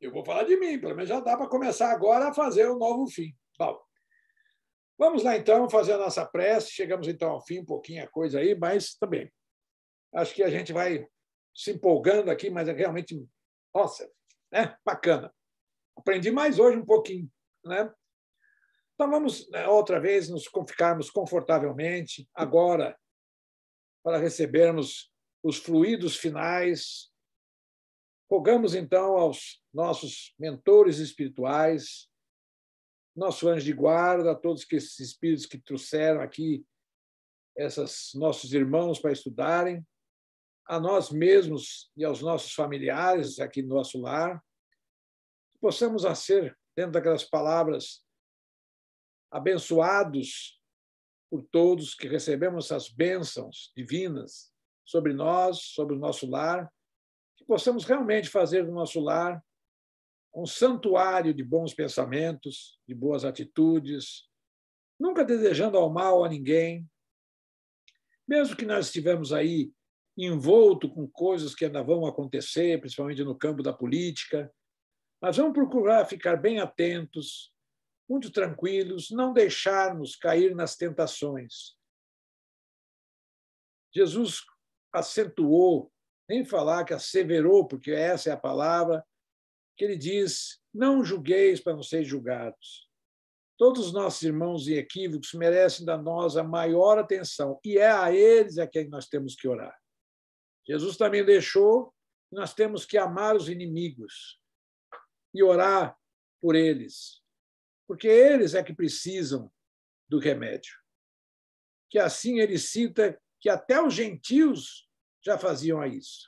Eu vou falar de mim, pelo menos já dá para começar agora a fazer um novo fim. Bom, vamos lá, então, fazer a nossa prece. Chegamos, então, ao fim, um pouquinho a coisa aí, mas também acho que a gente vai se empolgando aqui, mas é realmente, nossa, né? Bacana. Aprendi mais hoje um pouquinho, né? Então, vamos outra vez nos ficarmos confortavelmente, agora, para recebermos os fluidos finais. Rogamos, então, aos nossos mentores espirituais, nosso anjo de guarda, a todos esses espíritos que trouxeram aqui esses nossos irmãos para estudarem, a nós mesmos e aos nossos familiares aqui no nosso lar, que possamos ser, dentro daquelas palavras, abençoados por todos, que recebemos essas bênçãos divinas sobre nós, sobre o nosso lar, que possamos realmente fazer do nosso lar um santuário de bons pensamentos, de boas atitudes, nunca desejando ao mal a ninguém, mesmo que nós estivemos aí envolto com coisas que ainda vão acontecer, principalmente no campo da política, mas vamos procurar ficar bem atentos, muito tranquilos, não deixarmos cair nas tentações. Jesus acentuou, nem falar que asseverou, porque essa é a palavra, que ele diz, não julgueis para não seres julgados. Todos os nossos irmãos em equívocos merecem da nós a maior atenção, e é a eles a quem nós temos que orar. Jesus também deixou que nós temos que amar os inimigos e orar por eles, porque eles é que precisam do remédio. Que assim ele cita que até os gentios já faziam isso.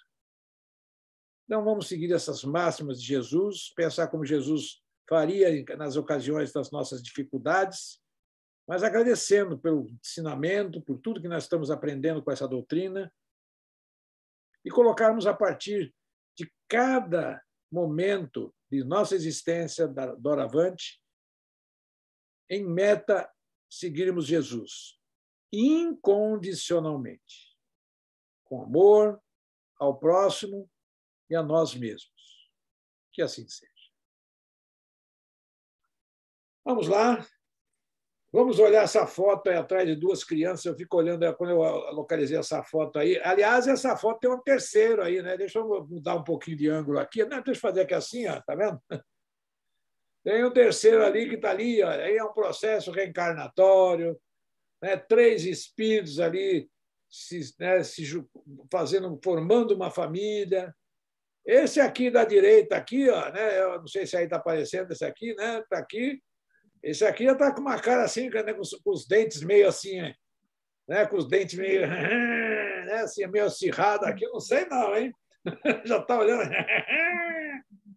Não vamos seguir essas máximas de Jesus, pensar como Jesus faria nas ocasiões das nossas dificuldades, mas agradecendo pelo ensinamento, por tudo que nós estamos aprendendo com essa doutrina, e colocarmos a partir de cada momento de nossa existência, doravante, em meta seguirmos Jesus, incondicionalmente, com amor ao próximo e a nós mesmos. Que assim seja. Vamos lá. Vamos olhar essa foto aí atrás de duas crianças. Eu fico olhando quando eu localizei essa foto aí. Aliás, essa foto tem um terceiro aí, né? Deixa eu mudar um pouquinho de ângulo aqui. Não, deixa eu fazer aqui assim, ó, tá vendo? Tem um terceiro ali que está ali, ó. Aí é um processo reencarnatório, né? 3 espíritos ali fazendo, formando uma família. Esse aqui da direita, aqui, ó, né? Eu não sei se aí está aparecendo esse aqui, né? Está aqui. Esse aqui já está com uma cara assim, né? com os dentes meio assim, né? Com os dentes meio, né? Assim, meio acirrado aqui. Eu não sei não, hein? Já está olhando.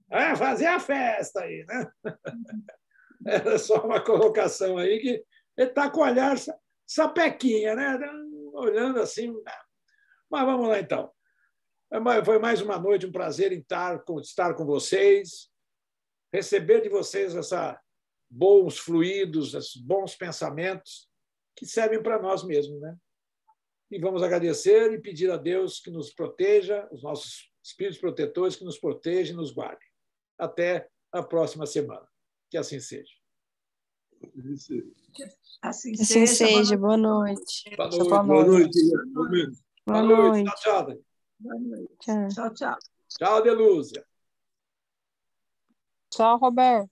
Vai fazer a festa aí, né? Era só uma colocação aí que ele está com o olhar sapequinha, né? Olhando assim. Mas vamos lá, então. Foi mais uma noite, um prazer estar com vocês, receber de vocês bons fluidos, esses bons pensamentos que servem para nós mesmos, né? E vamos agradecer e pedir a Deus que nos proteja, os nossos espíritos protetores que nos protejam e nos guardem. Até a próxima semana. Que assim seja. Assim Assim seja. seja. Boa noite. Boa noite. Boa noite. Boa noite. Tchau, tchau. Boa noite. Tchau. Tchau, tchau. Tchau, Delúcia. Tchau, Roberto.